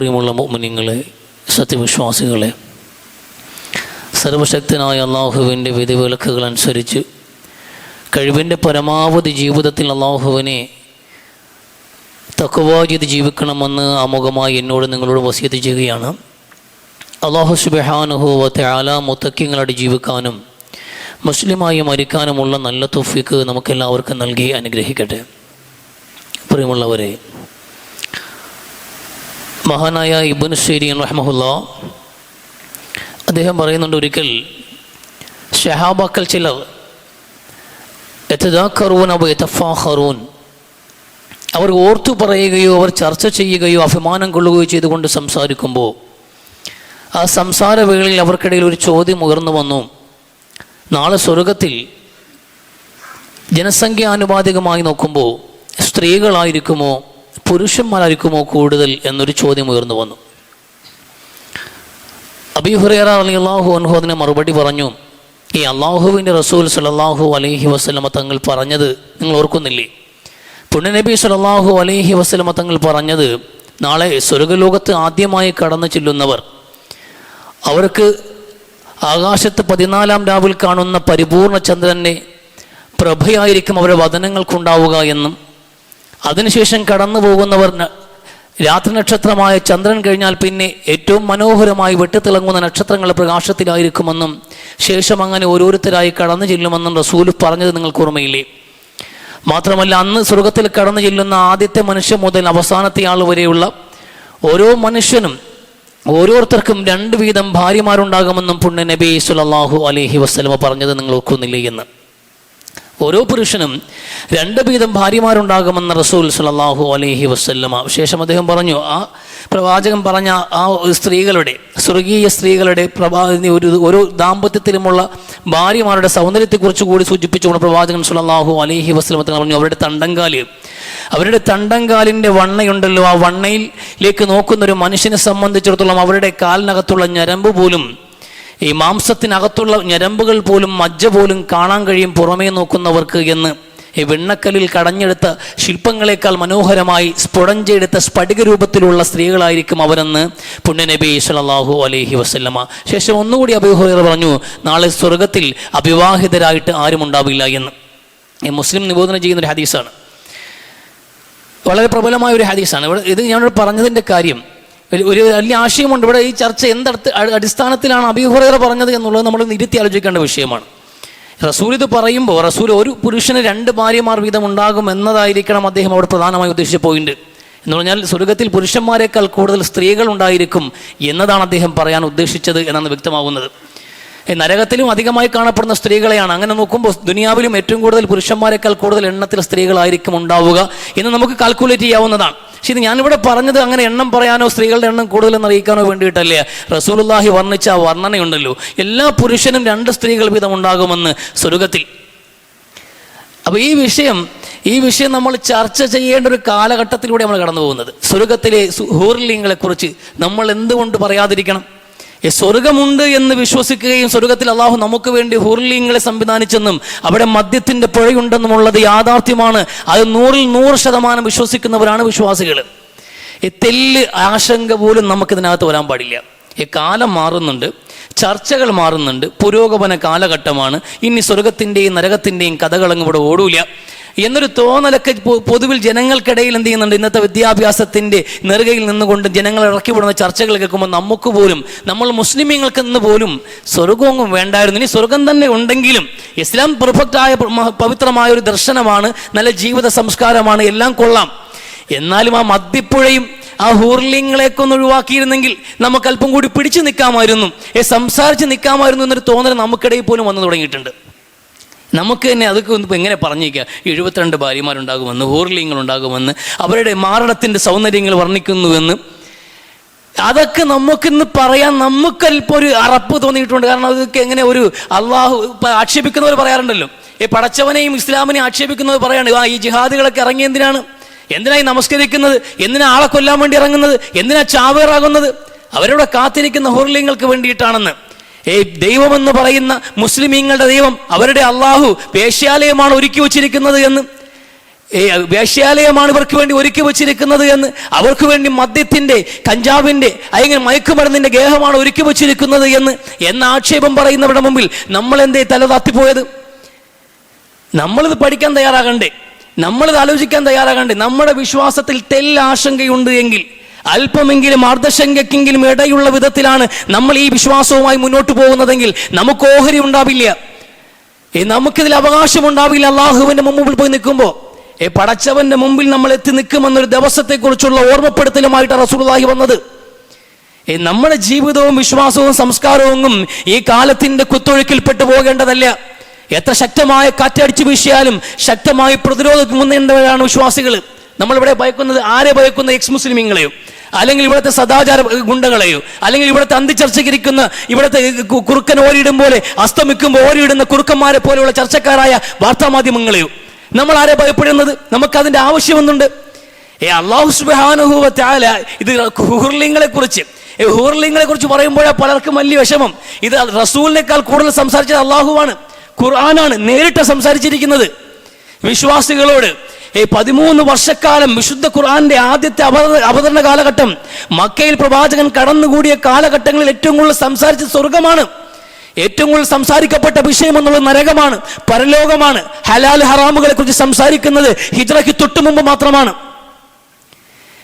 പ്രിയമുള്ള മുഅ്മിനീങ്ങളെ, സത്യവിശ്വാസികളെ, സർവശക്തനായ അള്ളാഹുവിൻ്റെ വിധിവിലക്കുകൾ അനുസരിച്ച് കഴിവിൻ്റെ പരമാവധി ജീവിതത്തിൽ അള്ളാഹുവിനെ തഖ്വ ചെയ്ത് ജീവിക്കണമെന്ന് ആമുഖമായി എന്നോട് നിങ്ങളോട് വസിയത്ത് ചെയ്യുകയാണ്. അള്ളാഹു സുബ്ഹാനഹു വ തആല മുത്തഖീങ്ങളായിട്ട് ജീവിക്കാനും മുസ്ലിമായി മരിക്കാനുമുള്ള നല്ല തൗഫീഖ് നമുക്കെല്ലാവർക്കും നൽകി അനുഗ്രഹിക്കട്ടെ. പ്രിയമുള്ളവരെ, മഹാനായ ഇബ്നു സിരീൻ റഹ്മഹുല്ലാ അദ്ദേഹം പറയുന്നുണ്ട്, ഒരിക്കൽ സ്വഹാബാക്കൾ ചിലർ യതദാക്കറൂന വ യതഫാഖറൂൻ, അവർ ഓർത്തു പറയുകയോ അവർ ചർച്ച ചെയ്യുകയോ അഭിമാനം കൊള്ളുകയോ ചെയ്തുകൊണ്ട് സംസാരിക്കുമ്പോൾ ആ സംസാരവേളയിൽ അവർക്കിടയിൽ ഒരു ചോദ്യം ഉയർന്നു വന്നു. നാളെ സ്വർഗത്തിൽ ജനസംഖ്യാനുപാതികമായി നോക്കുമ്പോൾ സ്ത്രീകളായിരിക്കുമോ പുരുഷന്മാരായിരിക്കുമോ കൂടുതൽ എന്നൊരു ചോദ്യം ഉയർന്നു വന്നു. അബീ ഹുറൈറ റളിയല്ലാഹു അൻഹു അതിന് മറുപടി പറഞ്ഞു, ഈ അള്ളാഹുവിൻ്റെ റസൂൽ സല്ലല്ലാഹു അലൈഹി വസല്ലമ തങ്ങൾ പറഞ്ഞത് നിങ്ങൾ ഓർക്കുന്നില്ലേ? പുണ്യനബി സല്ലല്ലാഹു അലൈഹി വസല്ലമ തങ്ങൾ പറഞ്ഞത്, നാളെ സ്വർഗലോകത്ത് ആദ്യമായി കടന്നു ചെല്ലുന്നവർ അവർക്ക് ആകാശത്ത് 14-ാം രാവിൽ കാണുന്ന പരിപൂർണ ചന്ദ്രൻ്റെ പ്രഭയായിരിക്കും അവരുടെ വദനങ്ങൾക്കുണ്ടാവുക എന്നും, അതിനുശേഷം കടന്നു പോകുന്നവർ രാത്രി നക്ഷത്രമായ ചന്ദ്രൻ കഴിഞ്ഞാൽ പിന്നെ ഏറ്റവും മനോഹരമായി വെട്ടിത്തിളങ്ങുന്ന നക്ഷത്രങ്ങളുടെ പ്രകാശത്തിലായിരിക്കുമെന്നും, ശേഷം അങ്ങനെ ഓരോരുത്തരായി കടന്നു ചെല്ലുമെന്നും റസൂൽ പറഞ്ഞത് നിങ്ങൾക്ക് ഓർമ്മയില്ലേ? മാത്രമല്ല, അന്ന് സ്വർഗത്തിൽ കടന്നു ചെല്ലുന്ന ആദ്യത്തെ മനുഷ്യൻ മുതൽ അവസാനത്തെ ആൾ വരെയുള്ള ഓരോ മനുഷ്യനും ഓരോരുത്തർക്കും 2 വീതം ഭാര്യമാരുണ്ടാകുമെന്നും പുണ്യ നബി സല്ലല്ലാഹു അലൈഹി വസല്ലമ പറഞ്ഞത് നിങ്ങൾ ഓർക്കുന്നില്ലേ എന്ന്. ഓരോ പുരുഷനും 2 വീതം ഭാര്യമാരുണ്ടാകുമെന്ന് റസൂൽ സല്ലല്ലാഹു അലൈഹി വസല്ലമ. ശേഷം അദ്ദേഹം പറഞ്ഞു, ആ പ്രവാചകൻ പറഞ്ഞ ആ സ്ത്രീകളുടെ, സ്വർഗീയ സ്ത്രീകളുടെ ഒരു ദാമ്പത്യത്തിലുമുള്ള ഭാര്യമാരുടെ സൗന്ദര്യത്തെക്കുറിച്ച് കൂടി സൂചിപ്പിച്ചുകൊണ്ട് പ്രവാചകൻ സല്ലല്ലാഹു അലൈഹി വസല്ലമ പറഞ്ഞു, അവരുടെ തണ്ടങ്കാലിൻ്റെ വണ്ണയുണ്ടല്ലോ, ആ വണ്ണയിലേക്ക് നോക്കുന്നൊരു മനുഷ്യനെ സംബന്ധിച്ചിടത്തോളം അവരുടെ കാലിനകത്തുള്ള ഞരമ്പ് പോലും, ഈ മാംസത്തിനകത്തുള്ള ഞരമ്പുകൾ പോലും മജ്ജ പോലും കാണാൻ കഴിയും പുറമേ നോക്കുന്നവർക്ക് എന്ന്. ഈ വെണ്ണക്കല്ലിൽ കടഞ്ഞെടുത്ത ശില്പങ്ങളെക്കാൾ മനോഹരമായി സ്ഫുടഞ്ചെടുത്ത സ്ഫടിക രൂപത്തിലുള്ള സ്ത്രീകളായിരിക്കും അവരെന്ന് പുണ്യ നബി സല്ലല്ലാഹു അലൈഹി വസല്ലമ. ശേഷം ഒന്നുകൂടി അബൂ ഹുറൈറ പറഞ്ഞു, നാളെ സ്വർഗത്തിൽ അവിവാഹിതരായിട്ട് ആരും ഉണ്ടാവില്ല എന്ന്. ഈ മുസ്ലിം നിബോധനം ചെയ്യുന്നൊരു ഹദീസാണ്, വളരെ പ്രബലമായ ഒരു ഹദീസാണ്. ഇത് ഞാനിവിടെ പറഞ്ഞതിൻ്റെ കാര്യം, ഒരു വലിയ ആശയമുണ്ട് ഇവിടെ. ഈ ചർച്ച അടിസ്ഥാനത്തിലാണ് അബൂ ഹുറൈറ പറഞ്ഞത് എന്നുള്ളത് നമ്മൾ ഇരുത്തി ആലോചിക്കേണ്ട വിഷയമാണ്. റസൂൽ ഇത് പറയുമ്പോൾ റസൂൽ ഒരു പുരുഷന് 2 ഭാര്യമാർ വീതം ഉണ്ടാകും എന്നതായിരിക്കണം അദ്ദേഹം അവിടെ പ്രധാനമായി ഉദ്ദേശിച്ച പോയിന്റ്. എന്ന് പറഞ്ഞാൽ സ്വർഗത്തിൽ പുരുഷന്മാരെക്കാൾ കൂടുതൽ സ്ത്രീകൾ ഉണ്ടായിരിക്കും എന്നതാണ് അദ്ദേഹം പറയാൻ ഉദ്ദേശിച്ചത് എന്നാണ് വ്യക്തമാകുന്നത്. നരകത്തിലും അധികമായി കാണപ്പെടുന്ന സ്ത്രീകളെയാണ്. അങ്ങനെ നോക്കുമ്പോൾ ദുനിയാവിലും ഏറ്റവും കൂടുതൽ പുരുഷന്മാരെക്കാൾ കൂടുതൽ എണ്ണത്തിൽ സ്ത്രീകളായിരിക്കും ഉണ്ടാവുക എന്ന് നമുക്ക് കാൽക്കുലേറ്റ് ചെയ്യാവുന്നതാണ്. പക്ഷേ ഇത് ഞാനിവിടെ പറഞ്ഞത് അങ്ങനെ എണ്ണം പറയാനോ സ്ത്രീകളുടെ എണ്ണം കൂടുതലെന്ന് അറിയിക്കാനോ വേണ്ടിയിട്ടല്ലേ. റസൂലുള്ളാഹി വർണ്ണിച്ച ആ വർണ്ണനയുണ്ടല്ലോ, എല്ലാ പുരുഷനും 2 സ്ത്രീകൾ വീതം ഉണ്ടാകുമെന്ന് സ്വർഗത്തിൽ. അപ്പോൾ ഈ വിഷയം നമ്മൾ ചർച്ച ചെയ്യേണ്ട ഒരു കാലഘട്ടത്തിലൂടെ നമ്മൾ കടന്നു പോകുന്നത്. സ്വർഗത്തിലെ ഹൂർലിങ്ങളെ കുറിച്ച് നമ്മൾ എന്തുകൊണ്ട് പറയാതിരിക്കണം? സ്വർഗമുണ്ട് എന്ന് വിശ്വസിക്കുകയും സ്വർഗത്തിൽ അള്ളാഹു നമുക്ക് വേണ്ടി ഹൂർലിങ്ങളെ സംവിധാനിച്ചെന്നും അവിടെ മദ്യത്തിൻ്റെ പുഴയുണ്ടെന്നുമുള്ളത് യാഥാർത്ഥ്യമാണ്. അത് 100% വിശ്വസിക്കുന്നവരാണ് വിശ്വാസികൾ. തെല്ല് ആശങ്ക പോലും നമുക്കിതിനകത്ത് വരാൻ പാടില്ല. കാലം മാറുന്നുണ്ട്, ചർച്ചകൾ മാറുന്നുണ്ട്, പുരോഗമന കാലഘട്ടമാണ്. ഇനി സ്വർഗത്തിൻ്റെയും നരകത്തിൻ്റെയും കഥകളങ്ങ് ഇവിടെ ഓടൂല എന്നൊരു തോന്നലൊക്കെ പൊതുവിൽ ജനങ്ങൾക്കിടയിൽ എന്ത് ചെയ്യുന്നുണ്ട്. ഇന്നത്തെ വിദ്യാഭ്യാസത്തിൻ്റെ നെറുകയിൽ നിന്നുകൊണ്ട് ജനങ്ങൾ ഇറക്കി വിടുന്ന ചർച്ചകൾ കേൾക്കുമ്പോൾ നമുക്ക് പോലും, നമ്മൾ മുസ്ലിമീങ്ങൾക്ക് ഇന്ന് പോലും സ്വർഗവും വേണ്ടായിരുന്നു. ഇനി സ്വർഗം തന്നെ ഉണ്ടെങ്കിലും ഇസ്ലാം പെർഫെക്റ്റായ പവിത്രമായ ഒരു ദർശനമാണ്, നല്ല ജീവിത സംസ്കാരമാണ്, എല്ലാം കൊള്ളാം. എന്നാലും ആ മദ്യപ്പുഴയും ആ ഹൂർലിങ്ങളെയൊക്കെ ഒന്ന് ഒഴിവാക്കിയിരുന്നെങ്കിൽ നമുക്ക് അല്പം കൂടി പിടിച്ചു നിൽക്കാമായിരുന്നു, സംസാരിച്ച് നിൽക്കാമായിരുന്നു എന്നൊരു തോന്നൽ നമുക്കിടയിൽ പോലും വന്നു തുടങ്ങിയിട്ടുണ്ട്. നമുക്ക് തന്നെ അതൊക്കെ ഒന്ന് എങ്ങനെ പറഞ്ഞേക്കുക? 72 ഭാര്യമാരുണ്ടാകുമെന്ന്, ഹൂർലിങ്ങളുണ്ടാകുമെന്ന്, അവരുടെ മാരണത്തിൻ്റെ സൗന്ദര്യങ്ങൾ വർണ്ണിക്കുന്നുവെന്ന്, അതൊക്കെ നമുക്കിന്ന് പറയാൻ നമുക്കല്പം ഒരു അറപ്പ് തോന്നിയിട്ടുണ്ട്. കാരണം അതൊക്കെ എങ്ങനെ ഒരു അള്ളാഹു ആക്ഷേപിക്കുന്നവർ പറയാറുണ്ടല്ലോ, പടച്ചവനെയും ഇസ്ലാമിനെയും ആക്ഷേപിക്കുന്നവർ പറയാണ്, ഈ ജിഹാദികളൊക്കെ ഇറങ്ങി എന്തിനായി നമസ്കരിക്കുന്നത്, എന്തിനാ ആളെ കൊല്ലാൻ വേണ്ടി ഇറങ്ങുന്നത്, എന്തിനാ ചാവേറാകുന്നത്? അവരുടെ കാത്തിരിക്കുന്ന ഹൂർലിങ്ങൾക്ക് വേണ്ടിയിട്ടാണെന്ന്. ദൈവമെന്ന് പറയുന്ന മുസ്ലിമീങ്ങളുടെ ദൈവം, അവരുടെ അള്ളാഹു വേശ്യാലയമാണ് ഒരുക്കി വച്ചിരിക്കുന്നത് എന്ന് വേശ്യാലയമാണ് ഇവർക്ക് വേണ്ടി ഒരുക്കി വെച്ചിരിക്കുന്നത് എന്ന്, അവർക്ക് വേണ്ടി മദ്യത്തിൻ്റെ, കഞ്ചാവിൻ്റെ അല്ലെങ്കിൽ മയക്കുമരുന്നിൻ്റെ ഗേഹമാണ് ഒരുക്കി വെച്ചിരിക്കുന്നത് എന്ന ആക്ഷേപം പറയുന്നവരുടെ മുമ്പിൽ നമ്മൾ എന്തേ തല താത്തിപ്പോയത്? നമ്മളിത് പഠിക്കാൻ തയ്യാറാകണ്ടേ? നമ്മളിത് ആലോചിക്കാൻ തയ്യാറാകണ്ടേ? നമ്മുടെ വിശ്വാസത്തിൽ തെല്ലാശങ്കയുണ്ട് എങ്കിൽ, അല്പമെങ്കിലും അർദ്ധശങ്കയ്ക്കെങ്കിലും ഇടയുള്ള വിധത്തിലാണ് നമ്മൾ ഈ വിശ്വാസവുമായി മുന്നോട്ട് പോകുന്നതെങ്കിൽ നമുക്ക് ഓഹരി ഉണ്ടാവില്ല, നമുക്കിതിൽ അവകാശമുണ്ടാവില്ല. അള്ളാഹുവിൻ്റെ മുമ്പിൽ പോയി നിൽക്കുമ്പോൾ പടച്ചവന്റെ മുമ്പിൽ നമ്മൾ എത്തി നിൽക്കുമെന്നൊരു ദിവസത്തെക്കുറിച്ചുള്ള ഓർമ്മപ്പെടുത്തലുമായിട്ട് റസൂലുള്ളാഹി വന്നത്. നമ്മുടെ ജീവിതവും വിശ്വാസവും സംസ്കാരവും ഈ കാലത്തിന്റെ കുത്തൊഴുക്കിൽപ്പെട്ടു പോകേണ്ടതല്ല. എത്ര ശക്തമായ കാറ്റടിച്ചു വീശിയാലും ശക്തമായി പ്രതിരോധം മുന്നേണ്ടവരാണ് വിശ്വാസികൾ. നമ്മളിവിടെ ഭയക്കുന്നത് ആരെ ഭയക്കുന്ന? എക്സ് മുസ്ലിമീങ്ങളെയോ, അല്ലെങ്കിൽ ഇവിടുത്തെ സദാചാര ഗുണ്ടകളെയോ, അല്ലെങ്കിൽ ഇവിടുത്തെ അന്തിച്ചർച്ചയ്ക്കിരിക്കുന്ന ഇവിടുത്തെ കുറുക്കൻ ഓരിയിടും പോലെ അസ്തമിക്കുമ്പോൾ ഓരിയിടുന്ന കുറുക്കന്മാരെ പോലെയുള്ള ചർച്ചക്കാരായ വാർത്താമാധ്യമങ്ങളെയോ? നമ്മൾ ആരെ ഭയപ്പെടുന്നത്? നമുക്കതിൻ്റെ ആവശ്യമൊന്നുണ്ട്. അല്ലാഹു സുബ്ഹാനഹു വ തആല ഇത് ഹൂർലിങ്ങളെ കുറിച്ച് പറയുമ്പോഴാണ് പലർക്കും വലിയ വിഷമം. ഇത് റസൂലിനേക്കാൾ കൂടുതൽ സംസാരിച്ചത് അള്ളാഹുവാണ്, ഖുർആനാണ് നേരിട്ട് സംസാരിച്ചിരിക്കുന്നത് വിശ്വാസികളോട്. 13 വർഷക്കാലം വിശുദ്ധ ഖുർആന്റെ ആദ്യത്തെ അവതരണ കാലഘട്ടം, മക്കയിൽ പ്രവാചകൻ കടന്നുകൂടിയ കാലഘട്ടങ്ങളിൽ ഏറ്റവും കൂടുതൽ സംസാരിച്ചത് സ്വർഗമാണ്. ഏറ്റവും കൂടുതൽ സംസാരിക്കപ്പെട്ട വിഷയം എന്നുള്ളത് നരകമാണ്, പരലോകമാണ്. ഹലാൽ ഹറാമുകളെ കുറിച്ച് സംസാരിക്കുന്നത് ഹിജ്റയ്ക്ക് തൊട്ടു മുമ്പ് മാത്രമാണ്.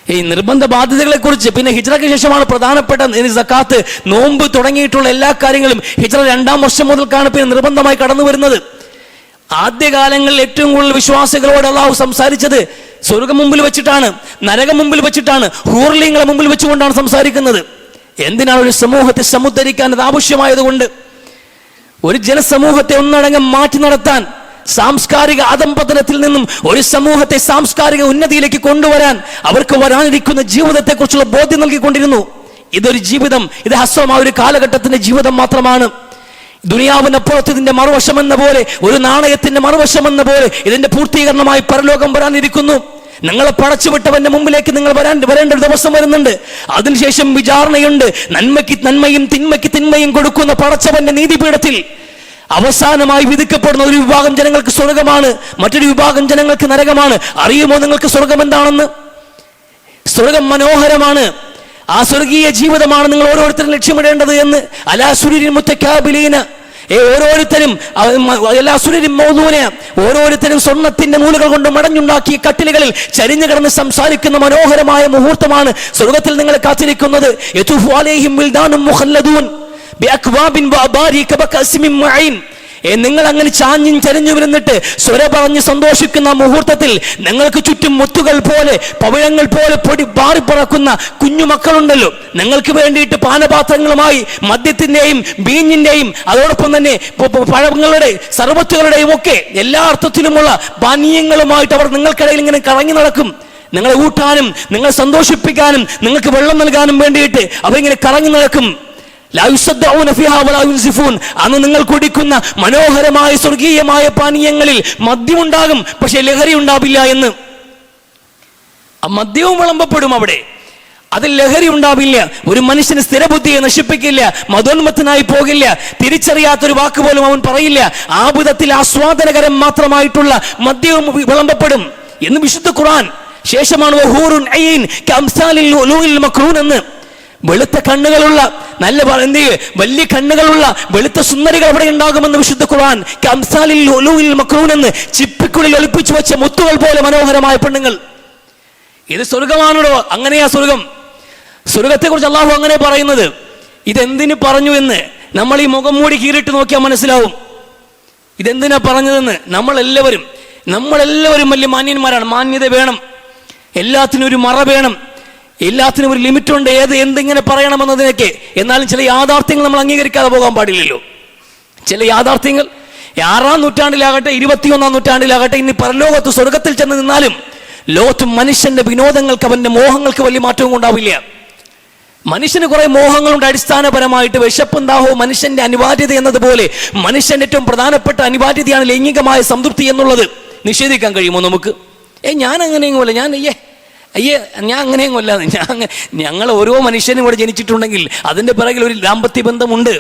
ഈ നിർബന്ധ ബാധ്യതകളെ കുറിച്ച് പിന്നെ ഹിജ്റയ്ക്ക് ശേഷമാണ് പ്രധാനപ്പെട്ട സക്കാത്ത്, നോമ്പ് തുടങ്ങിയിട്ടുള്ള എല്ലാ കാര്യങ്ങളും ഹിജ്റ 2-ാം വർഷം മുതൽക്കാണ് പിന്നെ നിർബന്ധമായി കടന്നു വരുന്നത്. ആദ്യകാലങ്ങളിൽ ഏറ്റവും കൂടുതൽ വിശ്വാസികളോട് അള്ളാഹു സംസാരിച്ചത് സ്വർഗം മുമ്പിൽ വെച്ചിട്ടാണ്, നരകം മുമ്പിൽ വെച്ചിട്ടാണ്, ഹൂർലിങ്ങളെ മുമ്പിൽ വെച്ചുകൊണ്ടാണ് സംസാരിക്കുന്നത്. എന്തിനാണ്? ഒരു സമൂഹത്തെ സമുദ്ധരിക്കാൻ അത് ആവശ്യമായതുകൊണ്ട്. ഒരു ജനസമൂഹത്തെ ഒന്നടങ്കം മാറ്റി നടത്താൻ, സാംസ്കാരിക അധംപതനത്തിൽ നിന്നും ഒരു സമൂഹത്തെ സാംസ്കാരിക ഉന്നതിയിലേക്ക് കൊണ്ടുവരാൻ അവർക്ക് വരാനിരിക്കുന്ന ജീവിതത്തെക്കുറിച്ചുള്ള ബോധ്യം നൽകിക്കൊണ്ടിരുന്നു. ഇതൊരു ജീവിതം, ഇത് ഹസ്വമായ ഒരു കാലഘട്ടത്തിന്റെ ജീവിതം മാത്രമാണ്. ദുനിയാവിനപ്പുറത്ത് ഇതിന്റെ മറുവശം എന്ന പോലെ, ഒരു നാണയത്തിന്റെ മറുവശം എന്ന പോലെ ഇതിന്റെ പൂർത്തീകരണമായി പരലോകം വരാനിരിക്കുന്നു. നിങ്ങളെ പടച്ചുവിട്ടവന്റെ മുമ്പിലേക്ക് നിങ്ങൾ വരേണ്ട ഒരു ദിവസം വരുന്നുണ്ട്. അതിനുശേഷം വിചാരണയുണ്ട്. നന്മയ്ക്ക് നന്മയും തിന്മയ്ക്ക് തിന്മയും കൊടുക്കുന്ന പടച്ചവന്റെ നീതിപീഠത്തിൽ അവസാനമായി വിധിക്കപ്പെടുന്ന ഒരു വിഭാഗം ജനങ്ങൾക്ക് സ്വർഗമാണ്, മറ്റൊരു വിഭാഗം ജനങ്ങൾക്ക് നരകമാണ്. അറിയുമോ നിങ്ങൾക്ക് സ്വർഗം എന്താണെന്ന്? സ്വർഗം മനോഹരമാണ്. ആ സ്വർഗീയ ജീവിതമാണ് നിങ്ങൾ ഓരോരുത്തരും ലക്ഷ്യമിടേണ്ടത് എന്ന്. അലാ സുരുരിൻ മുത്തക്കാബിലീന, ഓരോരുത്തരും സ്വർണത്തിന്റെ നൂലുകൾ കൊണ്ട് മടഞ്ഞുണ്ടാക്കിയ കട്ടിലുകളിൽ ചരിഞ്ഞു കിടന്ന് സംസാരിക്കുന്ന മനോഹരമായ മുഹൂർത്തമാണ് സ്വർഗത്തിൽ നിങ്ങളെ കാത്തിരിക്കുന്നത്. നിങ്ങൾ അങ്ങനെ ചാഞ്ഞും ചരിഞ്ഞു വരുന്നിട്ട് സ്വര പറഞ്ഞ് സന്തോഷിക്കുന്ന മുഹൂർത്തത്തിൽ നിങ്ങൾക്ക് ചുറ്റും മുത്തുകൾ പോലെ, പവിഴങ്ങൾ പോലെ പൊടി പാറിപ്പറക്കുന്ന കുഞ്ഞുമക്കളുണ്ടല്ലോ. നിങ്ങൾക്ക് വേണ്ടിയിട്ട് പാനപാത്രങ്ങളുമായി മദ്യത്തിന്റെയും ബീഞ്ഞിന്റെയും അതോടൊപ്പം തന്നെ പഴങ്ങളുടെ സർവത്തുകളുടെയും ഒക്കെ എല്ലാ അർത്ഥത്തിലുമുള്ള പാനീയങ്ങളുമായിട്ട് അവർ നിങ്ങൾക്കിടയിൽ ഇങ്ങനെ കറങ്ങി നടക്കും. നിങ്ങളെ ഊട്ടാനും നിങ്ങളെ സന്തോഷിപ്പിക്കാനും നിങ്ങൾക്ക് വെള്ളം നൽകാനും വേണ്ടിയിട്ട് അവരിങ്ങനെ കറങ്ങി നടക്കും. അന്ന് നിങ്ങൾ കുടിക്കുന്ന മനോഹരമായ സ്വർഗീയമായ പാനീയങ്ങളിൽ മദ്യമുണ്ടാകും, പക്ഷെ ലഹരി ഉണ്ടാവില്ല എന്ന്. മദ്യവും വിളമ്പപ്പെടും അവിടെ, അതിൽ ലഹരി ഉണ്ടാവില്ല. ഒരു മനുഷ്യന് സ്ഥിരബുദ്ധിയെ നശിപ്പിക്കില്ല, മതോന്മത്തനായി പോകില്ല, തിരിച്ചറിയാത്തൊരു വാക്ക് പോലും അവൻ പറയില്ല. ആ വിധത്തിൽ ആസ്വാദനകരം മാത്രമായിട്ടുള്ള മദ്യവും വിളമ്പപ്പെടും എന്ന് വിശുദ്ധ ഖുർആൻ. ശേഷമാണ് എന്ന് വെളുത്ത കണ്ണുകളുള്ള നല്ല വലിയ കണ്ണുകളുള്ള വെളുത്ത സുന്ദരികൾ അവിടെ ഉണ്ടാകുമെന്ന് വിശുദ്ധ ഖുർആൻ. എന്ന് ചിപ്പിക്കുള്ളിൽ ഒളിപ്പിച്ചു വെച്ച മുത്തുകൾ പോലെ മനോഹരമായ പെണ്ണുങ്ങൾ. ഇത് സ്വർഗമാണോ? അങ്ങനെയാ സ്വർഗം. സ്വർഗത്തെ കുറിച്ച് അള്ളാഹു അങ്ങനെ പറയുന്നത്. ഇതെന്തിനു പറഞ്ഞു എന്ന് നമ്മൾ ഈ മുഖം മൂടി കീറിട്ട് നോക്കിയാൽ മനസ്സിലാവും ഇതെന്തിനാ പറഞ്ഞതെന്ന്. നമ്മളെല്ലാവരും വലിയ മാന്യന്മാരാണ്. മാന്യത വേണം, എല്ലാത്തിനും ഒരു മറ വേണം, എല്ലാത്തിനും ഒരു ലിമിറ്റുണ്ട്, എന്തിങ്ങനെ പറയണമെന്നതിനൊക്കെ. എന്നാലും ചില യാഥാർത്ഥ്യങ്ങൾ നമ്മൾ അംഗീകരിക്കാതെ പോകാൻ പാടില്ലല്ലോ. ചില യാഥാർത്ഥ്യങ്ങൾ 6-ാം നൂറ്റാണ്ടിലാകട്ടെ 21-ാം നൂറ്റാണ്ടിലാകട്ടെ, ഇനി പരലോകത്ത് സ്വർഗത്തിൽ ചെന്ന് നിന്നാലും ലോകത്ത് മനുഷ്യന്റെ വിനോദങ്ങൾക്ക്, അവന്റെ മോഹങ്ങൾക്ക് വലിയ മാറ്റവും ഉണ്ടാവില്ല. മനുഷ്യന് കുറെ മോഹങ്ങളുണ്ട്. അടിസ്ഥാനപരമായിട്ട് വിശപ്പും ദാഹവും മനുഷ്യന്റെ അനിവാര്യത എന്നതുപോലെ മനുഷ്യന്റെ ഏറ്റവും പ്രധാനപ്പെട്ട അനിവാര്യതയാണ് ലൈംഗികമായ സംതൃപ്തി എന്നുള്ളത്. നിഷേധിക്കാൻ കഴിയുമോ നമുക്ക്? ഞാൻ അങ്ങനെയെങ്കിലല്ല, ഞാൻ അങ്ങനെയൊന്നുമല്ല. ഞങ്ങൾ ഓരോ മനുഷ്യനും ഇവിടെ ജനിച്ചിട്ടുണ്ടെങ്കിൽ അതിൻ്റെ പിറകിൽ ഒരു ദാമ്പത്യ ബന്ധമുണ്ട്,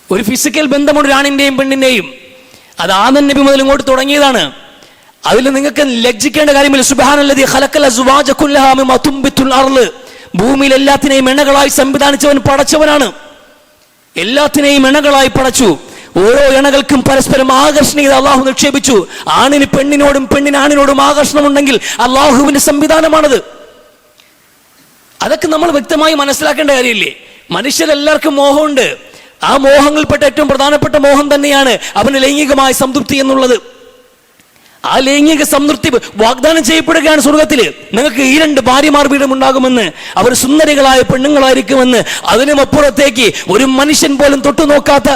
ഒരു ഫിസിക്കൽ ബന്ധമുണ്ട്, ഒരാണിൻ്റെയും പെണ്ണിൻ്റെയും. അത് ആദം നബി മുതൽ ഇങ്ങോട്ട് തുടങ്ങിയതാണ്. അതിൽ നിങ്ങൾക്ക് ലജ്ജിക്കേണ്ട കാര്യമില്ല. സുബ്ഹാനല്ലദീ ഖലഖൽ അസ്വാജ കുല്ലഹാ മിമ്മാ തുംബിത്തുൽ അർള്. ഭൂമിയിൽ എല്ലാത്തിനെയും ഇണകളായി സംവിധാനിച്ചവൻ പടച്ചവനാണ്. എല്ലാത്തിനെയും ഇണകളായി പടച്ചു. ഓരോ ഇണകൾക്കും പരസ്പരം ആകർഷണീയത അള്ളാഹു നിക്ഷേപിച്ചു. ആണിന് പെണ്ണിനോടും പെണ്ണിന് ആണിനോടും ആകർഷണമുണ്ടെങ്കിൽ അള്ളാഹുവിന്റെ സംവിധാനമാണത്. അതൊക്കെ നമ്മൾ വ്യക്തമായി മനസ്സിലാക്കേണ്ട കാര്യമില്ലേ? മനുഷ്യരെല്ലാവർക്കും മോഹമുണ്ട്. ആ മോഹങ്ങളിൽപ്പെട്ട ഏറ്റവും പ്രധാനപ്പെട്ട മോഹം തന്നെയാണ് അവന് ലൈംഗികമായ സംതൃപ്തി എന്നുള്ളത്. ആ ലൈംഗിക സംതൃപ്തി വാഗ്ദാനം ചെയ്യപ്പെടുകയാണ് സ്വർഗത്തില്. നിങ്ങൾക്ക് ഈ 2 ഭാര്യമാർ വീണ്ടും ഉണ്ടാകുമെന്ന്, അവർ സുന്ദരികളായ പെണ്ണുങ്ങളായിരിക്കുമെന്ന്. അതിനും അപ്പുറത്തേക്ക് ഒരു മനുഷ്യൻ പോലും തൊട്ടു നോക്കാത്ത,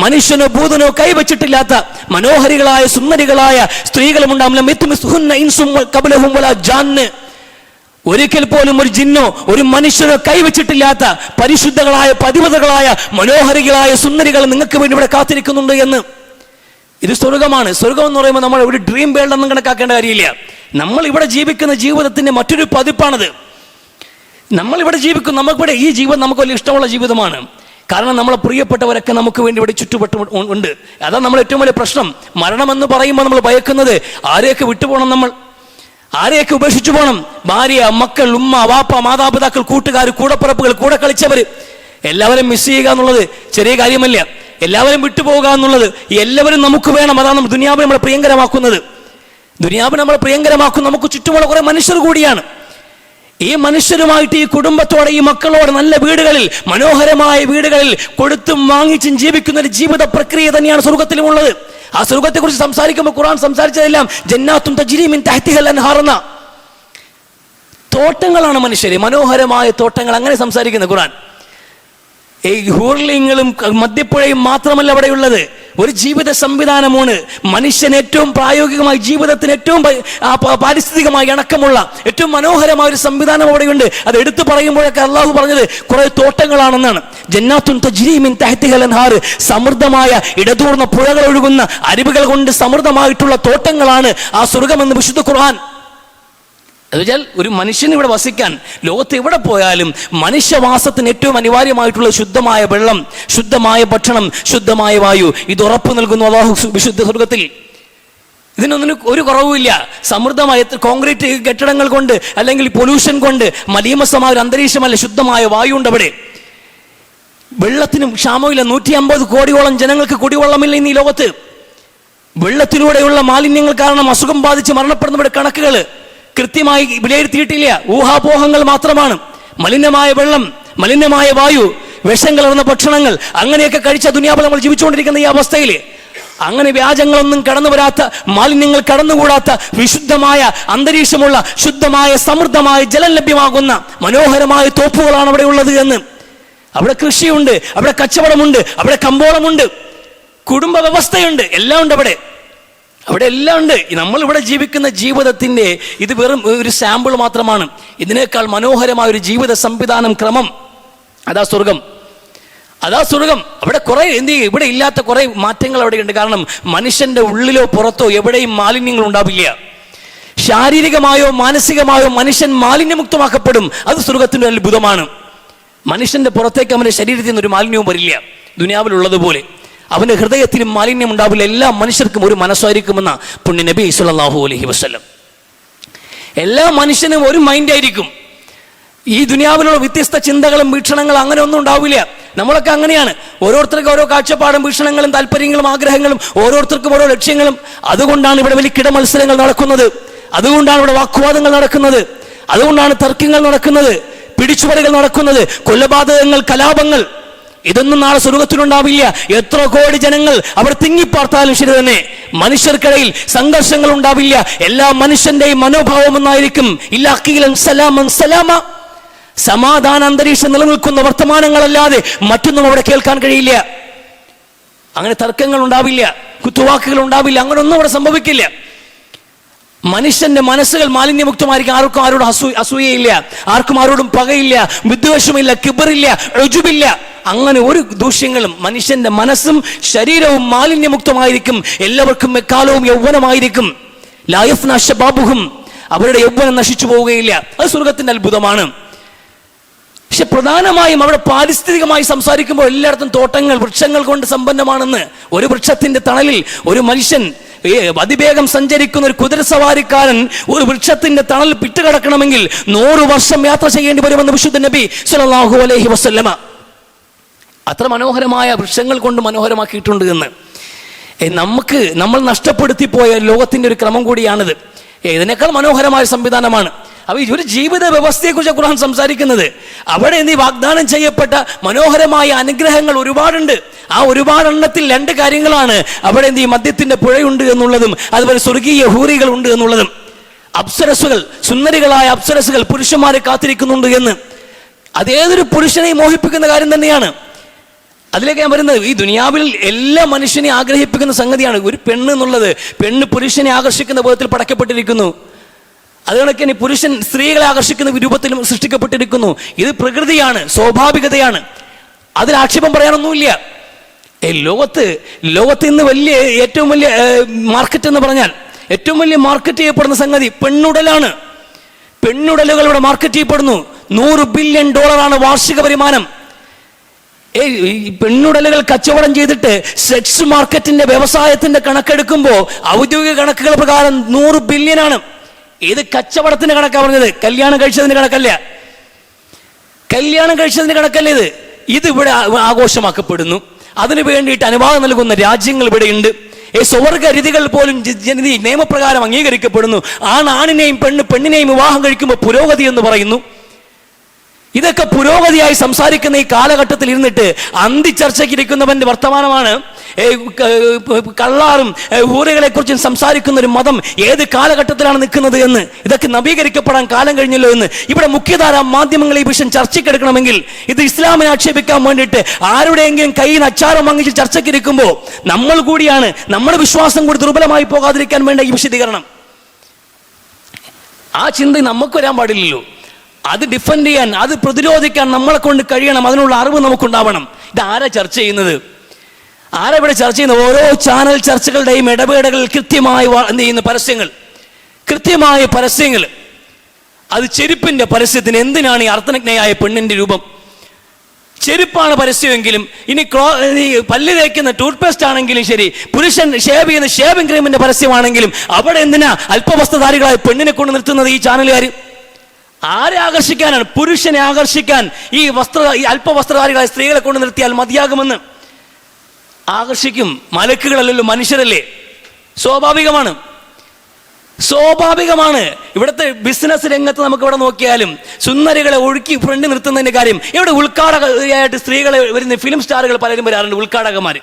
മനുഷ്യനോ ഭൂതനോ കൈവച്ചിട്ടില്ലാത്ത മനോഹരികളായ സുന്ദരികളായ സ്ത്രീകളും ഉണ്ടാവില്ല. ഒരിക്കൽ പോലും ഒരു ജിന്നോ ഒരു മനുഷ്യനോ കൈവച്ചിട്ടില്ലാത്ത പരിശുദ്ധകളായ പതിവതകളായ മനോഹരികളായ സുന്ദരികൾ നിങ്ങൾക്ക് വേണ്ടി ഇവിടെ കാത്തിരിക്കുന്നുണ്ട് എന്ന്. ഇത് സ്വർഗമാണ്. സ്വർഗം എന്ന് പറയുമ്പോൾ നമ്മൾ ഒരു ഡ്രീം വേൾഡ് ഒന്നും കണക്കാക്കേണ്ട കാര്യമില്ല. നമ്മൾ ഇവിടെ ജീവിക്കുന്ന ജീവിതത്തിന്റെ മറ്റൊരു പതിപ്പാണത്. നമ്മളിവിടെ ജീവിക്കും, നമുക്കിവിടെ ഈ ജീവിതം നമുക്ക് വലിയ ഇഷ്ടമുള്ള ജീവിതമാണ്. കാരണം നമ്മളെ പ്രിയപ്പെട്ടവരൊക്കെ നമുക്ക് വേണ്ടി ഇവിടെ ചുറ്റുപെട്ട് ഉണ്ട്. അതാണ് നമ്മൾ ഏറ്റവും വലിയ പ്രശ്നം. മരണമെന്ന് പറയുമ്പോൾ നമ്മൾ ഭയക്കുന്നത് ആരെയൊക്കെ വിട്ടുപോകണം, നമ്മൾ ആരെയൊക്കെ ഉപേക്ഷിച്ചു പോകണം. ഭാര്യ, മക്കൾ, ഉമ്മ, വാപ്പ, മാതാപിതാക്കൾ, കൂട്ടുകാർ, കൂടപ്പിറപ്പുകൾ, കൂടെ കളിച്ചവർ, എല്ലാവരും മിസ് ചെയ്യുക എന്നുള്ളത് ചെറിയ കാര്യമല്ല. എല്ലാവരും വിട്ടുപോകുക എന്നുള്ളത് എല്ലാവരും നമുക്ക് വേണം. അതാണ് ദുനിയാവിനെ നമ്മളെ പ്രിയങ്കരമാക്കുന്നത്. ദുനിയാവിനെ നമ്മളെ പ്രിയങ്കരമാക്കുന്ന നമുക്ക് ചുറ്റുമുള്ള കുറെ മനുഷ്യർ കൂടിയാണ്. ഈ മനുഷ്യരുമായിട്ട്, ഈ കുടുംബത്തോടെ, ഈ മക്കളോടെ നല്ല വീടുകളിൽ, മനോഹരമായ വീടുകളിൽ കൊടുത്തും വാങ്ങിച്ചും ജീവിക്കുന്ന ഒരു ജീവിത പ്രക്രിയ തന്നെയാണ് സ്വർഗത്തിലുമുള്ളത്. ആ സ്വർഗത്തെ കുറിച്ച് സംസാരിക്കുമ്പോൾ ഖുർആൻ സംസാരിച്ചതെല്ലാം ജന്നാത്തുൻ തജ്രി മിൻ തഹ്തിഹൽ അൻഹാർ എന്ന തോട്ടങ്ങളാണ്. മനുഷ്യരെ മനോഹരമായ തോട്ടങ്ങൾ, അങ്ങനെ സംസാരിക്കുന്ന ഖുർആൻ. ഈ ഹൂർലിങ്ങളും മദ്യപ്പുഴയും മാത്രമല്ല അവിടെയുള്ളത്. ഒരു ജീവിത സംവിധാനമാണ്. മനുഷ്യൻ ഏറ്റവും പ്രായോഗികമായി ജീവിതത്തിന് ഏറ്റവും പാരിസ്ഥിതികമായി ഇണക്കമുള്ള ഏറ്റവും മനോഹരമായ ഒരു സംവിധാനം അവിടെയുണ്ട്. അത് എടുത്തു പറയുമ്പോഴൊക്കെ അള്ളാഹു പറഞ്ഞത് കുറെ തോട്ടങ്ങളാണെന്നാണ്. ജന്നാത്തുൻ തജ്രി മിൻ തഹ്തിഹൽ അൻഹാർ, സമൃദ്ധമായ ഇടതൂർന്ന പുഴകൾ ഒഴുകുന്ന അരുവികൾ കൊണ്ട് സമൃദ്ധമായിട്ടുള്ള തോട്ടങ്ങളാണ് ആ സ്വർഗമെന്ന് വിശുദ്ധ ഖുർആൻ. എന്നുവെച്ചാൽ ഒരു മനുഷ്യന് ഇവിടെ വസിക്കാൻ ലോകത്ത് എവിടെ പോയാലും മനുഷ്യവാസത്തിന് ഏറ്റവും അനിവാര്യമായിട്ടുള്ള ശുദ്ധമായ വെള്ളം, ശുദ്ധമായ ഭക്ഷണം, ശുദ്ധമായ വായു, ഇത് ഉറപ്പ് നൽകുന്നു അല്ലാഹു വിശുദ്ധ സ്വർഗത്തിൽ. ഇതിനൊന്നിനും ഒരു കുറവുമില്ല. സമൃദ്ധമായ കോൺക്രീറ്റ് കെട്ടിടങ്ങൾ കൊണ്ട് അല്ലെങ്കിൽ പൊല്യൂഷൻ കൊണ്ട് മലീമസമായ ഒരു അന്തരീക്ഷമല്ല, ശുദ്ധമായ വായു ഉണ്ട് അവിടെ. വെള്ളത്തിനും ക്ഷാമമില്ല. 150 കോടിയോളം ജനങ്ങൾക്ക് കുടിവെള്ളമില്ല ഇന്ന് ഈ ലോകത്ത്. വെള്ളത്തിലൂടെയുള്ള മാലിന്യങ്ങൾ കാരണം അസുഖം ബാധിച്ച് മരണപ്പെടുന്നവരുടെ കണക്കുകൾ കൃത്യമായി വിലയിരുത്തിയിട്ടില്ല. ഊഹാപോഹങ്ങൾ മാത്രമാണ്. മലിനമായ വെള്ളം, മലിനമായ വായു, വിഷം കലർന്ന ഭക്ഷണങ്ങൾ, അങ്ങനെയൊക്കെ കഴിച്ച ദുനിയാവിൽ നമ്മൾ ജീവിച്ചുകൊണ്ടിരിക്കുന്ന ഈ അവസ്ഥയിൽ അങ്ങനെ വ്യാജങ്ങളൊന്നും കടന്നു വരാത്ത, മാലിന്യങ്ങൾ കടന്നുകൂടാത്ത വിശുദ്ധമായ അന്തരീക്ഷമുള്ള ശുദ്ധമായ സമൃദ്ധമായ ജലം ലഭ്യമാകുന്ന മനോഹരമായ തോപ്പുകളാണ് അവിടെ ഉള്ളത് എന്ന്. അവിടെ കൃഷിയുണ്ട്, അവിടെ കച്ചവടമുണ്ട്, അവിടെ കമ്പോളമുണ്ട്, കുടുംബ വ്യവസ്ഥയുണ്ട്, എല്ലാം ഉണ്ട് അവിടെ. അവിടെ എല്ലാം ഉണ്ട്. നമ്മളിവിടെ ജീവിക്കുന്ന ജീവിതത്തിന്റെ ഇത് വെറും ഒരു സാമ്പിൾ മാത്രമാണ്. ഇതിനേക്കാൾ മനോഹരമായ ഒരു ജീവിത സംവിധാനം, ക്രമം, അതാ സ്വർഗം. അതാ സ്വർഗം. അവിടെ കുറെ ഇവിടെ ഇല്ലാത്ത കുറെ മാറ്റങ്ങൾ അവിടെ ഉണ്ട്. കാരണം മനുഷ്യന്റെ ഉള്ളിലോ പുറത്തോ എവിടെയും മാലിന്യങ്ങൾ ഉണ്ടാവില്ല. ശാരീരികമായോ മാനസികമായോ മനുഷ്യൻ മാലിന്യമുക്തമാക്കപ്പെടും. അത് സ്വർഗത്തിന്റെ അത്ഭുതമാണ്. മനുഷ്യന്റെ പുറത്തേക്ക് അവന്റെ ശരീരത്തിൽ നിന്ന് ഒരു മാലിന്യവും വരില്ല. ദുനിയാവിലുള്ളതുപോലെ അവന്റെ ഹൃദയത്തിലും മാലിന്യം ഉണ്ടാവില്ല. എല്ലാ മനുഷ്യർക്കും ഒരു മനസ്സായിരിക്കുമെന്ന പുണ്യ നബി സല്ലല്ലാഹു അലൈഹി വസല്ലം. എല്ലാ മനുഷ്യനും ഒരു മൈൻഡായിരിക്കും. ഈ ദുനിയാവിലുള്ള വ്യത്യസ്ത ചിന്തകളും വീക്ഷണങ്ങളും അങ്ങനെ ഒന്നും ഉണ്ടാവില്ല. നമ്മളൊക്കെ അങ്ങനെയാണ്. ഓരോരുത്തർക്കും ഓരോ കാഴ്ചപ്പാടും വീക്ഷണങ്ങളും താല്പര്യങ്ങളും ആഗ്രഹങ്ങളും, ഓരോരുത്തർക്കും ഓരോ ലക്ഷ്യങ്ങളും. അതുകൊണ്ടാണ് ഇവിടെ വലിയ കിട മത്സരങ്ങൾ നടക്കുന്നത്. അതുകൊണ്ടാണ് ഇവിടെ വാഗ്വാദങ്ങൾ നടക്കുന്നത്. അതുകൊണ്ടാണ് തർക്കങ്ങൾ നടക്കുന്നത്, പിടിച്ചുപറികൾ നടക്കുന്നത്, കൊലപാതകങ്ങൾ, കലാപങ്ങൾ. ഇതൊന്നും നാളെ സ്വർഗത്തിലുണ്ടാവില്ല. എത്ര കോടി ജനങ്ങൾ അവിടെ തിങ്ങിപ്പാർത്താലും ശരി തന്നെ മനുഷ്യർക്കിടയിൽ സംഘർഷങ്ങൾ ഉണ്ടാവില്ല. എല്ലാ മനുഷ്യന്റെയും മനോഭാവം ഒന്നായിരിക്കും. സമാധാന അന്തരീക്ഷം നിലനിൽക്കുന്ന വർത്തമാനങ്ങളല്ലാതെ മറ്റൊന്നും അവിടെ കേൾക്കാൻ കഴിയില്ല. അങ്ങനെ തർക്കങ്ങൾ ഉണ്ടാവില്ല, കുത്തുവാക്കുകൾ ഉണ്ടാവില്ല, അങ്ങനെ ഒന്നും അവിടെ സംഭവിക്കില്ല. മനുഷ്യന്റെ മനസ്സുകൾ മാലിന്യമുക്തമായിരിക്കും. ആർക്കും ആരോടും അസൂയയില്ല, ആർക്കും ആരോടും പകയില്ല, വിദ്വേഷമില്ല, കിബറില്ല, റുജുബില്ല. അങ്ങനെ ഒരു ദൂഷ്യങ്ങളും. മനുഷ്യന്റെ മനസ്സും ശരീരവും മാലിന്യമുക്തമായിരിക്കും. എല്ലാവർക്കും എക്കാലവും യൗവനമായിരിക്കും. ലാ യഫ്നാ ശബാബുഹും, അവരുടെ യൗവനം നശിച്ചു പോവുകയില്ല. അത് സ്വർഗത്തിന്റെ അത്ഭുതമാണ്. പക്ഷെ പ്രധാനമായും അവിടെ പാരിസ്ഥിതികമായി സംസാരിക്കുമ്പോൾ എല്ലായിടത്തും തോട്ടങ്ങൾ, വൃക്ഷങ്ങൾ കൊണ്ട് സമ്പന്നമാണെന്ന്. ഒരു വൃക്ഷത്തിന്റെ തണലിൽ ഒരു മനുഷ്യൻ അതിവേഗം സഞ്ചരിക്കുന്ന ഒരു കുതിരസവാരിക്കാരൻ ഒരു വൃക്ഷത്തിന്റെ തണൽ പിട്ടുകിടക്കണമെങ്കിൽ 100 വർഷം യാത്ര ചെയ്യേണ്ടി വരുമെന്ന് വിശുദ്ധ നബി സല്ലല്ലാഹു അലൈഹി വസല്ലമ. അത്ര മനോഹരമായ വൃക്ഷങ്ങൾ കൊണ്ട് മനോഹരമാക്കിയിട്ടുണ്ട് എന്ന്. നമ്മൾ നഷ്ടപ്പെടുത്തി പോയ ലോകത്തിന്റെ ഒരു ക്രമം കൂടിയാണിത്. ഇതിനേക്കാൾ മനോഹരമായ സംവിധാനമാണ്. അപ്പൊ ഈ ഒരു ജീവിത വ്യവസ്ഥയെക്കുറിച്ച് ഖുർആൻ സംസാരിക്കുന്നത്. അവിടെ നീ വാഗ്ദാനം ചെയ്യപ്പെട്ട മനോഹരമായ അനുഗ്രഹങ്ങൾ ഒരുപാടുണ്ട്. ആ ഒരുപാട് എണ്ണത്തിൽ 2 കാര്യങ്ങളാണ്. അവിടെ നീ മദ്യത്തിന്റെ പുഴയുണ്ട് എന്നുള്ളതും അതുപോലെ സ്വർഗീയ ഹൂറികൾ ഉണ്ട് എന്നുള്ളതും. അപ്സരസുകൾ, സുന്ദരികളായ അപ്സരസുകൾ പുരുഷന്മാരെ കാത്തിരിക്കുന്നുണ്ട് എന്ന്. അതേതൊരു പുരുഷനെയും മോഹിപ്പിക്കുന്ന കാര്യം തന്നെയാണ്. അതിലേക്ക് ഞാൻ പറയുന്നത്, ഈ ദുനിയാവിൽ എല്ലാ മനുഷ്യനെ ആഗ്രഹിപ്പിക്കുന്ന സംഗതിയാണ് ഒരു പെണ്ണ് എന്നുള്ളത്. പെണ്ണ് പുരുഷനെ ആകർഷിക്കുന്ന വിധത്തിൽ പടക്കപ്പെട്ടിരിക്കുന്നു. അതുകണക്കിന് പുരുഷൻ സ്ത്രീകളെ ആകർഷിക്കുന്ന രൂപത്തിലും സൃഷ്ടിക്കപ്പെട്ടിരിക്കുന്നു. ഇത് പ്രകൃതിയാണ്, സ്വാഭാവികതയാണ്. അതിൽ ആക്ഷേപം പറയാനൊന്നുമില്ല. ലോകത്ത് ഇന്ന് ഏറ്റവും വലിയ മാർക്കറ്റ് എന്ന് പറഞ്ഞാൽ, ഏറ്റവും വലിയ മാർക്കറ്റ് ചെയ്യപ്പെടുന്ന സംഗതി പെണ്ണുടലാണ്. പെണ്ണുടലുകളുടെ മാർക്കറ്റ് ചെയ്യപ്പെടുന്നു. $100 ബില്യൺ വാർഷിക വരുമാനം. പെണ്ണുടലുകൾ കച്ചവടം ചെയ്തിട്ട് സെക്സ് മാർക്കറ്റിന്റെ വ്യവസായത്തിന്റെ കണക്കെടുക്കുമ്പോൾ ഔദ്യോഗിക കണക്കുകൾ പ്രകാരം 100 ബില്യനാണ്. ഇത് കച്ചവടത്തിന്റെ കണക്കാ പറഞ്ഞത്, കല്യാണം കഴിച്ചതിന്റെ കണക്കല്ല. കല്യാണം കഴിച്ചതിന്റെ കണക്കല്ല ഇത് ഇവിടെ ആഘോഷമാക്കപ്പെടുന്നു. അതിനു വേണ്ടിയിട്ട് അനുവാദം നൽകുന്ന രാജ്യങ്ങൾ ഇവിടെയുണ്ട്. സ്വർഗരീതികൾ പോലും നിയമപ്രകാരം അംഗീകരിക്കപ്പെടുന്നു. ആണിനെയും പെണ്ണിനെയും വിവാഹം കഴിക്കുമ്പോൾ പുരോഗതി എന്ന് പറയുന്നു. ഇതൊക്കെ പുരോഗതിയായി സംസാരിക്കുന്ന ഈ കാലഘട്ടത്തിൽ ഇരുന്നിട്ട് അന്തിച്ചർച്ചയ്ക്കിരിക്കുന്നവന്റെ വർത്തമാനമാണ് കള്ളാറും ഊറുകളെ കുറിച്ചും സംസാരിക്കുന്ന ഒരു മതം ഏത് കാലഘട്ടത്തിലാണ് നിൽക്കുന്നത് എന്ന്. ഇതൊക്കെ നവീകരിക്കപ്പെടാൻ കാലം കഴിഞ്ഞല്ലോ എന്ന്. ഇവിടെ മുഖ്യധാര മാധ്യമങ്ങൾ ഈ വിഷയം ചർച്ചയ്ക്കെടുക്കണമെങ്കിൽ ഇത് ഇസ്ലാമിനെ ആക്ഷേപിക്കാൻ വേണ്ടിയിട്ട് ആരുടെയെങ്കിലും കയ്യിൽ നിന്ന് അച്ചാരം വാങ്ങിച്ച് ചർച്ചയ്ക്കിരിക്കുമ്പോൾ നമ്മൾ കൂടിയാണ്, നമ്മുടെ വിശ്വാസം കൂടി ദുർബലമായി പോകാതിരിക്കാൻ വേണ്ട ഈ വിശദീകരണം. ആ ചിന്ത നമുക്ക് വരാൻ പാടില്ലല്ലോ. അത് ഡിഫെൻഡ് ചെയ്യാൻ, അത് പ്രതിരോധിക്കാൻ നമ്മളെ കൊണ്ട് കഴിയണം. അതിനുള്ള അറിവ് നമുക്കുണ്ടാവണം. ഇത് ആരാ ചർച്ച ചെയ്യുന്നത്? ആരാ ഇവിടെ ചർച്ച ചെയ്യുന്നത്? ഓരോ ചാനൽ ചർച്ചകളുടെയും ഇടപെടലുകൾ കൃത്യമായി എന്ത് ചെയ്യുന്ന കൃത്യമായ പരസ്യങ്ങൾ. അത് ചെരുപ്പിന്റെ പരസ്യത്തിന് എന്തിനാണ് ഈ അർത്ഥനഗ്നയായ പെണ്ണിന്റെ രൂപം? ചെരുപ്പാണ് പരസ്യമെങ്കിലും, ഇനി പല്ല് തേക്കുന്ന ടൂത്ത് പേസ്റ്റ് ആണെങ്കിലും ശരി, പുരുഷൻ ഷേവ് ചെയ്യുന്ന ഷേവിംഗ് ക്രീമിന്റെ പരസ്യമാണെങ്കിലും അവിടെ എന്തിനാ അല്പവസ്ത്രധാരികളായ പെണ്ണിനെ കൊണ്ട് നിർത്തുന്നത് ഈ ചാനലുകാർ? ആരെ ആകർഷിക്കാനാണ്? പുരുഷനെ ആകർഷിക്കാൻ ഈ അല്പവസ്ത്രധാരികളായ സ്ത്രീകളെ കൊണ്ട് നിർത്തിയാൽ മതിയാകുമെന്ന് ആകർഷിക്കും. മലക്കുകളല്ലല്ലോ, മനുഷ്യരല്ലേ. സ്വാഭാവികമാണ്. ഇവിടുത്തെ ബിസിനസ് രംഗത്ത് നമുക്ക് ഇവിടെ നോക്കിയാലും സുന്ദരികളെ ഒഴുക്കി ഫ്രണ്ട് നിർത്തുന്നതിന്റെ കാര്യം. ഇവിടെ ഉദ്ഘാടകയായിട്ട് സ്ത്രീകളെ വരുന്ന ഫിലിം സ്റ്റാറുകൾ പലരും വരാറുണ്ട്, ഉദ്ഘാടകന്മാർ.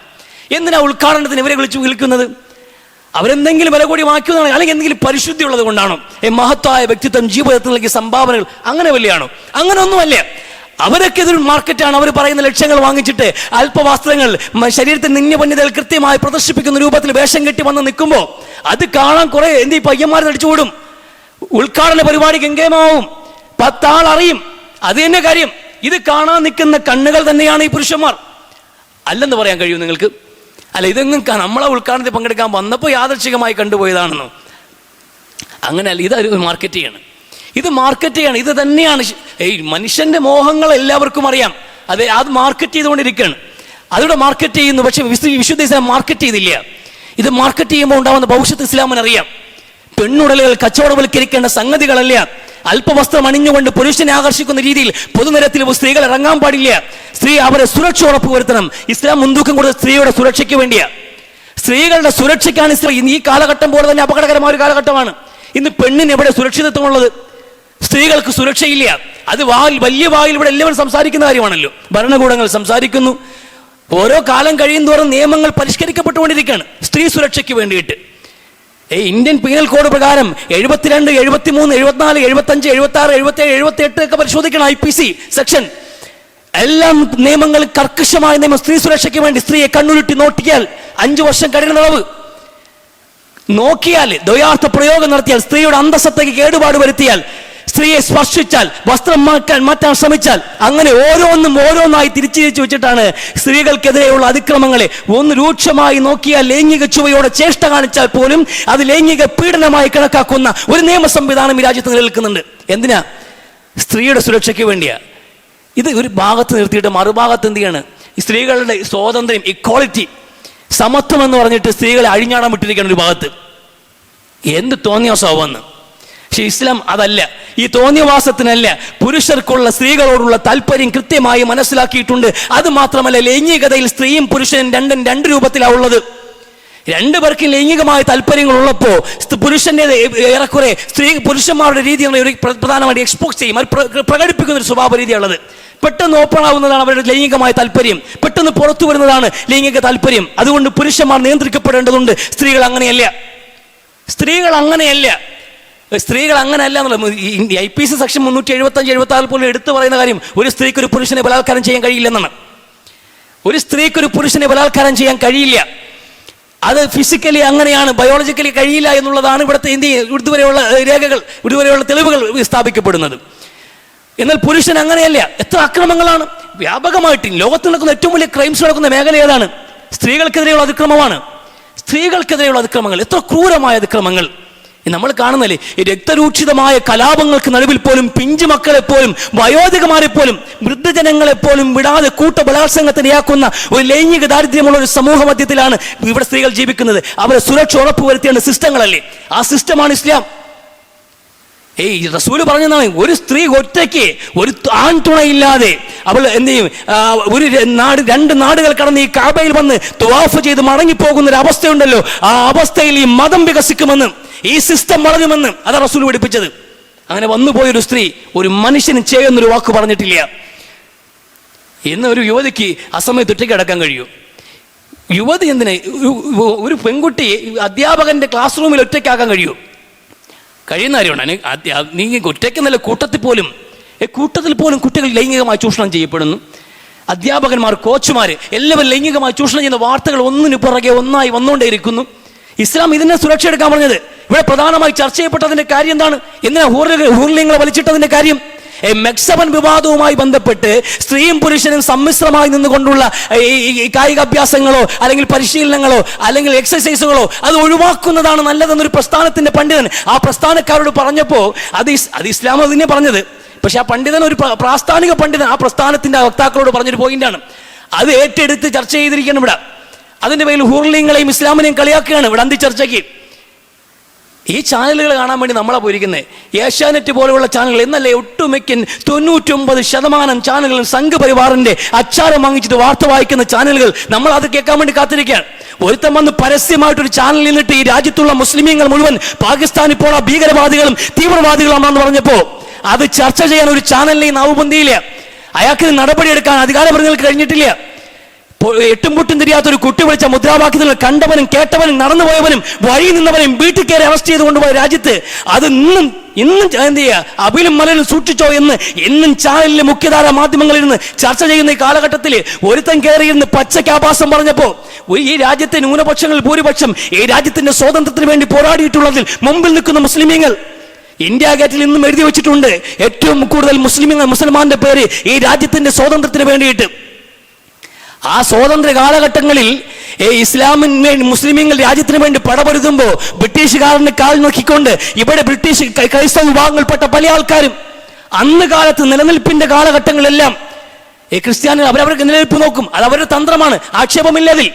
എന്തിനാ ഉദ്ഘാടനത്തിന് ഇവരെ വിളിക്കുന്നത്? അവരെന്തെങ്കിലും വില കൂടി വാങ്ങിക്കുന്നതാണോ, അല്ലെങ്കിൽ എന്തെങ്കിലും പരിശുദ്ധി ഉള്ളത് കൊണ്ടാണോ? മഹത്തായ വ്യക്തിത്വം, ജീവിതത്തിൽ നൽകിയ സംഭാവനകൾ അങ്ങനെ വലിയാണോ? അങ്ങനെ ഒന്നുമല്ല. അവരൊക്കെ ഇതൊരു മാർക്കറ്റാണ്. അവർ പറയുന്ന ലക്ഷ്യങ്ങൾ വാങ്ങിച്ചിട്ട് അല്പവസ്ത്രങ്ങൾ ശരീരത്തിൽ നിന്യപന്യതകൾ കൃത്യമായി പ്രദർശിപ്പിക്കുന്ന രൂപത്തിൽ വേഷം കെട്ടി വന്ന് നിൽക്കുമ്പോൾ അത് കാണാൻ കുറെ പയ്യന്മാർ നടിച്ചുകൂടും. ഉദ്ഘാടന പരിപാടി ഗംഗേമാവും, 10 ആൾ അറിയും. അത് തന്നെ കാര്യം. ഇത് കാണാൻ നിൽക്കുന്ന കണ്ണുകൾ തന്നെയാണ് ഈ പുരുഷന്മാർ. അല്ലെന്ന് പറയാൻ കഴിയും നിങ്ങൾക്ക്? അല്ല, ഇതെങ്ങും നമ്മളെ ഉദ്ഘാടനത്തിൽ പങ്കെടുക്കാൻ വന്നപ്പോൾ യാദൃച്ഛികമായി കണ്ടുപോയതാണെന്നോ? അങ്ങനെയല്ല. ഇതൊരു മാർക്കറ്റ് ചെയ്യാണ്. ഇത് തന്നെയാണ് ഈ മനുഷ്യന്റെ മോഹങ്ങൾ എല്ലാവർക്കും അറിയാം. അത് മാർക്കറ്റ് ചെയ്തുകൊണ്ടിരിക്കുകയാണ്. അതിവിടെ മാർക്കറ്റ് ചെയ്യുന്നു. പക്ഷെ വിശുദ്ധ ഇസ്ലാം മാർക്കറ്റ് ചെയ്തില്ല. ഇത് മാർക്കറ്റ് ചെയ്യുമ്പോൾ ഉണ്ടാവുന്ന ഭവിഷ്യത്ത് ഇസ്ലാമിന് അറിയാം. പെണ്ണുടലുകൾ കച്ചവടവൽക്കരിക്കേണ്ട സംഗതികളല്ല. അല്പവസ്ത്രം അണിഞ്ഞുകൊണ്ട് പുരുഷനെ ആകർഷിക്കുന്ന രീതിയിൽ പൊതുനിരത്തിൽ സ്ത്രീകൾ ഇറങ്ങാൻ പാടില്ല. സ്ത്രീ അവരെ സുരക്ഷ ഉറപ്പുവരുത്തണം. ഇസ്ലാം മുൻതൂക്കം കൊടുത്ത സ്ത്രീയുടെ സുരക്ഷയ്ക്ക് വേണ്ടിയാ. സ്ത്രീകളുടെ സുരക്ഷയ്ക്കാണ് ഇസ്ലാം. ഈ കാലഘട്ടം പോലെ തന്നെ അപകടകരമായ ഒരു കാലഘട്ടമാണ്. ഇന്ന് പെണ്ണിന് എവിടെ സുരക്ഷിതത്വമുള്ളത്? സ്ത്രീകൾക്ക് സുരക്ഷയില്ല. അത് വലിയ വായിൽ ഇവിടെ എല്ലാവരും സംസാരിക്കുന്ന കാര്യമാണല്ലോ. ഭരണകൂടങ്ങൾ സംസാരിക്കുന്നു. ഓരോ കാലം കഴിയും തോറും നിയമങ്ങൾ പരിഷ്കരിക്കപ്പെട്ടുകൊണ്ടിരിക്കുകയാണ് സ്ത്രീ സുരക്ഷയ്ക്ക് വേണ്ടിയിട്ട്. ഇന്ത്യൻ പീനൽ കോഡ് പ്രകാരം 72, 73, 74, 75, 76, 77, 78 ഒക്കെ പരിശോധിക്കണം. IPC സെക്ഷൻ എല്ലാം നിയമങ്ങൾ കർക്കശമായ നിയമം. സ്ത്രീ സുരക്ഷയ്ക്ക് വേണ്ടി സ്ത്രീയെ കണ്ണുരുട്ടി നോക്കിയാൽ 5 വർഷം കഠിന തടവ്. നോക്കിയാൽ ദ്വയാർത്ഥ പ്രയോഗം നടത്തിയാൽ, സ്ത്രീയുടെ അന്തസ്സത്തേക്ക് കേടുപാട് വരുത്തിയാൽ, സ്ത്രീയെ സ്പർശിച്ചാൽ, വസ്ത്രം മാറ്റാൻ ശ്രമിച്ചാൽ, അങ്ങനെ ഓരോന്നായി തിരിച്ചു വെച്ചിട്ടാണ് സ്ത്രീകൾക്കെതിരെയുള്ള അതിക്രമങ്ങളെ ഒന്ന് രൂക്ഷമായി നോക്കിയാൽ, ലൈംഗിക ചുവയോടെ ചേഷ്ട കാണിച്ചാൽ പോലും അത് ലൈംഗിക പീഡനമായി കണക്കാക്കുന്ന ഒരു നിയമ സംവിധാനം ഈ രാജ്യത്ത് നിലനിൽക്കുന്നുണ്ട്. എന്തിനാ? സ്ത്രീയുടെ സുരക്ഷയ്ക്ക് വേണ്ടിയാ. ഇത് ഒരു ഭാഗത്ത് നിർത്തിയിട്ട് മറുഭാഗത്ത് എന്ത് ചെയ്യാണ്? സ്ത്രീകളുടെ സ്വാതന്ത്ര്യം, ഇക്വാളിറ്റി, സമത്വം എന്ന് പറഞ്ഞിട്ട് സ്ത്രീകളെ അഴിഞ്ഞാടാൻ വിട്ടിരിക്കുന്ന ഒരു ഭാഗത്ത്. എന്ത് തോന്നിയാസമാവെന്ന്. പക്ഷെ ഇസ്ലാം അതല്ല. ഈ തോന്നിയവാസത്തിനല്ല, പുരുഷർക്കുള്ള സ്ത്രീകളോടുള്ള താല്പര്യം കൃത്യമായി മനസ്സിലാക്കിയിട്ടുണ്ട്. അത് മാത്രമല്ല, ലൈംഗികതയിൽ സ്ത്രീയും പുരുഷനും രണ്ട് രൂപത്തിലാണ് ഉള്ളത്. രണ്ടുപേർക്കും ലൈംഗികമായ താല്പര്യങ്ങൾ ഉള്ളപ്പോൾ പുരുഷന്റെ ഏറെക്കുറെ പുരുഷന്മാരുടെ രീതിയാണ് ഒരു പ്രധാനമായിട്ട് എക്സ്പോസ് ചെയ്യും, അത് പ്രകടിപ്പിക്കുന്ന ഒരു സ്വഭാവ രീതിയുള്ളത്. പെട്ടെന്ന് ഓപ്പൺ ആവുന്നതാണ് അവരുടെ ലൈംഗികമായ താല്പര്യം, പെട്ടെന്ന് പുറത്തു വരുന്നതാണ് ലൈംഗിക താല്പര്യം. അതുകൊണ്ട് പുരുഷന്മാർ നിയന്ത്രിക്കപ്പെടേണ്ടതുണ്ട്. സ്ത്രീകൾ അങ്ങനെയല്ല. സ്ത്രീകൾ അങ്ങനെയല്ല എന്നുള്ളത് IPC സെക്ഷൻ 375-76 പോലും എടുത്തു പറയുന്ന കാര്യം, ഒരു സ്ത്രീക്ക് ഒരു പുരുഷനെ ബലാത്കാരം ചെയ്യാൻ കഴിയില്ലെന്നാണ്. ഒരു സ്ത്രീക്ക് ഒരു പുരുഷനെ ബലാത്കാരം ചെയ്യാൻ കഴിയില്ല. അത് ഫിസിക്കലി അങ്ങനെയാണ്, ബയോളജിക്കലി കഴിയില്ല എന്നുള്ളതാണ് ഇവിടുത്തെ ഇതുവരെയുള്ള രേഖകൾ, ഇതുവരെയുള്ള തെളിവുകൾ സ്ഥാപിക്കപ്പെടുന്നത്. എന്നാൽ പുരുഷൻ അങ്ങനെയല്ല. എത്ര അക്രമങ്ങളാണ് വ്യാപകമായിട്ട് ലോകത്ത് നടക്കുന്ന ഏറ്റവും വലിയ ക്രൈംസ് നടക്കുന്ന മേഖല ഏതാണ്? സ്ത്രീകൾക്കെതിരെയുള്ള അതിക്രമമാണ്. സ്ത്രീകൾക്കെതിരെയുള്ള അതിക്രമങ്ങൾ, എത്ര ക്രൂരമായ അതിക്രമങ്ങൾ നമ്മൾ കാണുന്നില്ലേ? ഈ രക്തരൂക്ഷിതമായ കലാപങ്ങൾക്ക് നടുവിൽ പോലും പിഞ്ചു മക്കളെപ്പോലും വയോധികമാരെപ്പോലും വൃദ്ധജനങ്ങളെപ്പോലും വിടാതെ ബലാത്സംഗത്തിനിയാക്കുന്ന ഒരു ലൈംഗിക ദാരിദ്ര്യമുള്ള ഒരു സമൂഹ മധ്യത്തിലാണ് ഇവിടെ സ്ത്രീകൾ ജീവിക്കുന്നത്. അവരെ സുരക്ഷ ഉറപ്പുവരുത്തേണ്ട സിസ്റ്റങ്ങളല്ലേ, ആ സിസ്റ്റമാണ് ഇസ്ലാം. റസൂല് പറഞ്ഞതാണ്, ഒരു സ്ത്രീ ഒറ്റയ്ക്ക് ഒരു ആൺ തുണയില്ലാതെ അവൾ എന്ത് ചെയ്യും? രണ്ട് നാടുകൾ കടന്ന് ഈ കാബയിൽ വന്ന് തവാഫ് ചെയ്ത് മടങ്ങിപ്പോകുന്ന ഒരു അവസ്ഥയുണ്ടല്ലോ, ആ അവസ്ഥയിൽ ഈ മതം വികസിക്കുമെന്ന്, ഈ സിസ്റ്റം വളരുമെന്ന് അതാ റസൂൽ പഠിപ്പിച്ചത്. അങ്ങനെ വന്നുപോയൊരു സ്ത്രീ ഒരു മനുഷ്യന് ചെയ്യുന്നൊരു വാക്ക് പറഞ്ഞിട്ടില്ല. എന്ന് ഒരു യുവതിക്ക് അസമയത്ത് ഒറ്റയ്ക്ക് അടക്കാൻ കഴിയൂ? യുവതി എന്തിനെ? ഒരു പെൺകുട്ടി അധ്യാപകന്റെ ക്ലാസ് റൂമിൽ ഒറ്റയ്ക്കാക്കാൻ കഴിയൂ? കഴിയുന്ന കാര്യമാണ്. നീ ഒറ്റയ്ക്ക് നല്ല കൂട്ടത്തിൽ പോലും കുട്ടികൾ ലൈംഗികമായി ചൂഷണം ചെയ്യപ്പെടുന്നു. അധ്യാപകന്മാർ, കോച്ചുമാർ എല്ലാവരും ലൈംഗികമായി ചൂഷണം ചെയ്യുന്ന വാർത്തകൾ ഒന്നിനു പുറകെ ഒന്നായി വന്നുകൊണ്ടേയിരിക്കുന്നു. ഇസ്ലാം ഇതിനെ സുരക്ഷ എടുക്കാൻ പറഞ്ഞത്. ഇവിടെ പ്രധാനമായി ചർച്ച ചെയ്യപ്പെട്ടതിന്റെ കാര്യം എന്താണ്? എന്തിനാ ഹൂർലിങ്ങളെ വലിച്ചിട്ടതിന്റെ കാര്യം? മെക്സവൻ വിവാദവുമായി ബന്ധപ്പെട്ട് സ്ത്രീയും പുരുഷനും സമ്മിശ്രമായി നിന്നുകൊണ്ടുള്ള ഈ കായികാഭ്യാസങ്ങളോ അല്ലെങ്കിൽ പരിശീലനങ്ങളോ അല്ലെങ്കിൽ എക്സസൈസുകളോ അത് ഒഴിവാക്കുന്നതാണ് നല്ലതെന്നൊരു പ്രസ്ഥാനത്തിന്റെ പണ്ഡിതൻ ആ പ്രസ്ഥാനക്കാരോട് പറഞ്ഞപ്പോൾ അത് ഇസ്ലാം അതിനെ പറഞ്ഞത്. പക്ഷെ ആ പണ്ഡിതൻ ഒരു പ്രാസ്ഥാനിക പണ്ഡിതൻ ആ പ്രസ്ഥാനത്തിന്റെ വക്താക്കളോട് പറഞ്ഞൊരു പോയിന്റാണ്. അത് ഏറ്റെടുത്ത് ചർച്ച ചെയ്തിരിക്കണം ഇവിടെ. അതിന്റെ പേരിൽ ഹൂർലിങ്ങളെയും ഇസ്ലാമിനെയും കളിയാക്കുകയാണ് ഇവിടെ അന്തിച്ചർച്ചയ്ക്ക്. ഈ ചാനലുകൾ കാണാൻ വേണ്ടി നമ്മളാ പോയിരിക്കുന്നത്. ഏഷ്യാനെറ്റ് പോലെയുള്ള ചാനലുകൾ എന്നല്ലേ ഒട്ടുമിക്ക 99% ചാനലുകളും സംഘപരിവാറിന്റെ അച്ചാരം വാങ്ങിച്ചിട്ട് വാർത്ത വായിക്കുന്ന ചാനലുകൾ. നമ്മൾ അത് കേൾക്കാൻ വേണ്ടി കാത്തിരിക്കുകയാണ്. ഒരുത്തം വന്ന് പരസ്യമായിട്ടൊരു ചാനലിൽ നിന്നിട്ട് ഈ രാജ്യത്തുള്ള മുസ്ലിമീങ്ങൾ മുഴുവൻ പാകിസ്ഥാനിൽ പോണ ഭീകരവാദികളും തീവ്രവാദികളുമാണെന്ന് പറഞ്ഞപ്പോ അത് ചർച്ച ചെയ്യാൻ ഒരു ചാനലിനെയും നാവുബന്ധിയില്ല. അയാൾക്ക് നടപടിയെടുക്കാൻ അധികാരപ്രതിനിധികൾക്ക് കഴിഞ്ഞിട്ടില്ല. എട്ടും പൊട്ടും തിരിയാത്തൊരു കുട്ടി വിളിച്ച മുദ്രാവാക്യത്തിൽ കണ്ടവനും കേട്ടവനും നടന്നുപോയവനും വഴി നിന്നവനും വീട്ടിൽ കയറി അറസ്റ്റ് ചെയ്ത് കൊണ്ടുപോയ രാജ്യത്ത് അത് ഇന്നും എന്ത് ചെയ്യുക? അബിലും മലരും സൂക്ഷിച്ചോ എന്ന് എന്നും ചാനലിലെ മുഖ്യധാര മാധ്യമങ്ങളിൽ നിന്ന് ചർച്ച ചെയ്യുന്ന ഈ കാലഘട്ടത്തിൽ ഒരുത്തൻ കയറിയിരുന്ന് പച്ചയ്ക്ക് ആഭാസം പറഞ്ഞപ്പോ ഈ രാജ്യത്തെ ന്യൂനപക്ഷങ്ങൾ ഭൂരിപക്ഷം ഈ രാജ്യത്തിന്റെ സ്വാതന്ത്ര്യത്തിന് വേണ്ടി പോരാടിയിട്ടുള്ളതിൽ മുമ്പിൽ നിൽക്കുന്ന മുസ്ലിമീങ്ങൾ ഇന്ത്യ ഗേറ്റിൽ ഇന്നും എഴുതി വെച്ചിട്ടുണ്ട്, ഏറ്റവും കൂടുതൽ മുസ്ലിമാന്റെ പേര് ഈ രാജ്യത്തിന്റെ സ്വാതന്ത്ര്യത്തിന് വേണ്ടിയിട്ട്. ആ സ്വാതന്ത്ര്യ കാലഘട്ടങ്ങളിൽ ഇസ്ലാമിന് മുസ്ലിമീങ്ങൾ രാജ്യത്തിന് വേണ്ടി പടപൊരുതുമ്പോൾ ബ്രിട്ടീഷുകാരന് കാൽ നോക്കിക്കൊണ്ട് ഇവിടെ ബ്രിട്ടീഷ് ക്രൈസ്തവ വിഭാഗങ്ങളിൽപ്പെട്ട പല ആൾക്കാരും അന്ന് കാലത്ത് നിലനിൽപ്പിന്റെ കാലഘട്ടങ്ങളെല്ലാം ക്രിസ്ത്യാനികൾ അവരവർക്ക് നിലനിൽപ്പ് നോക്കും. അത് അവരുടെ തന്ത്രമാണ്, ആക്ഷേപമില്ലതിൽ.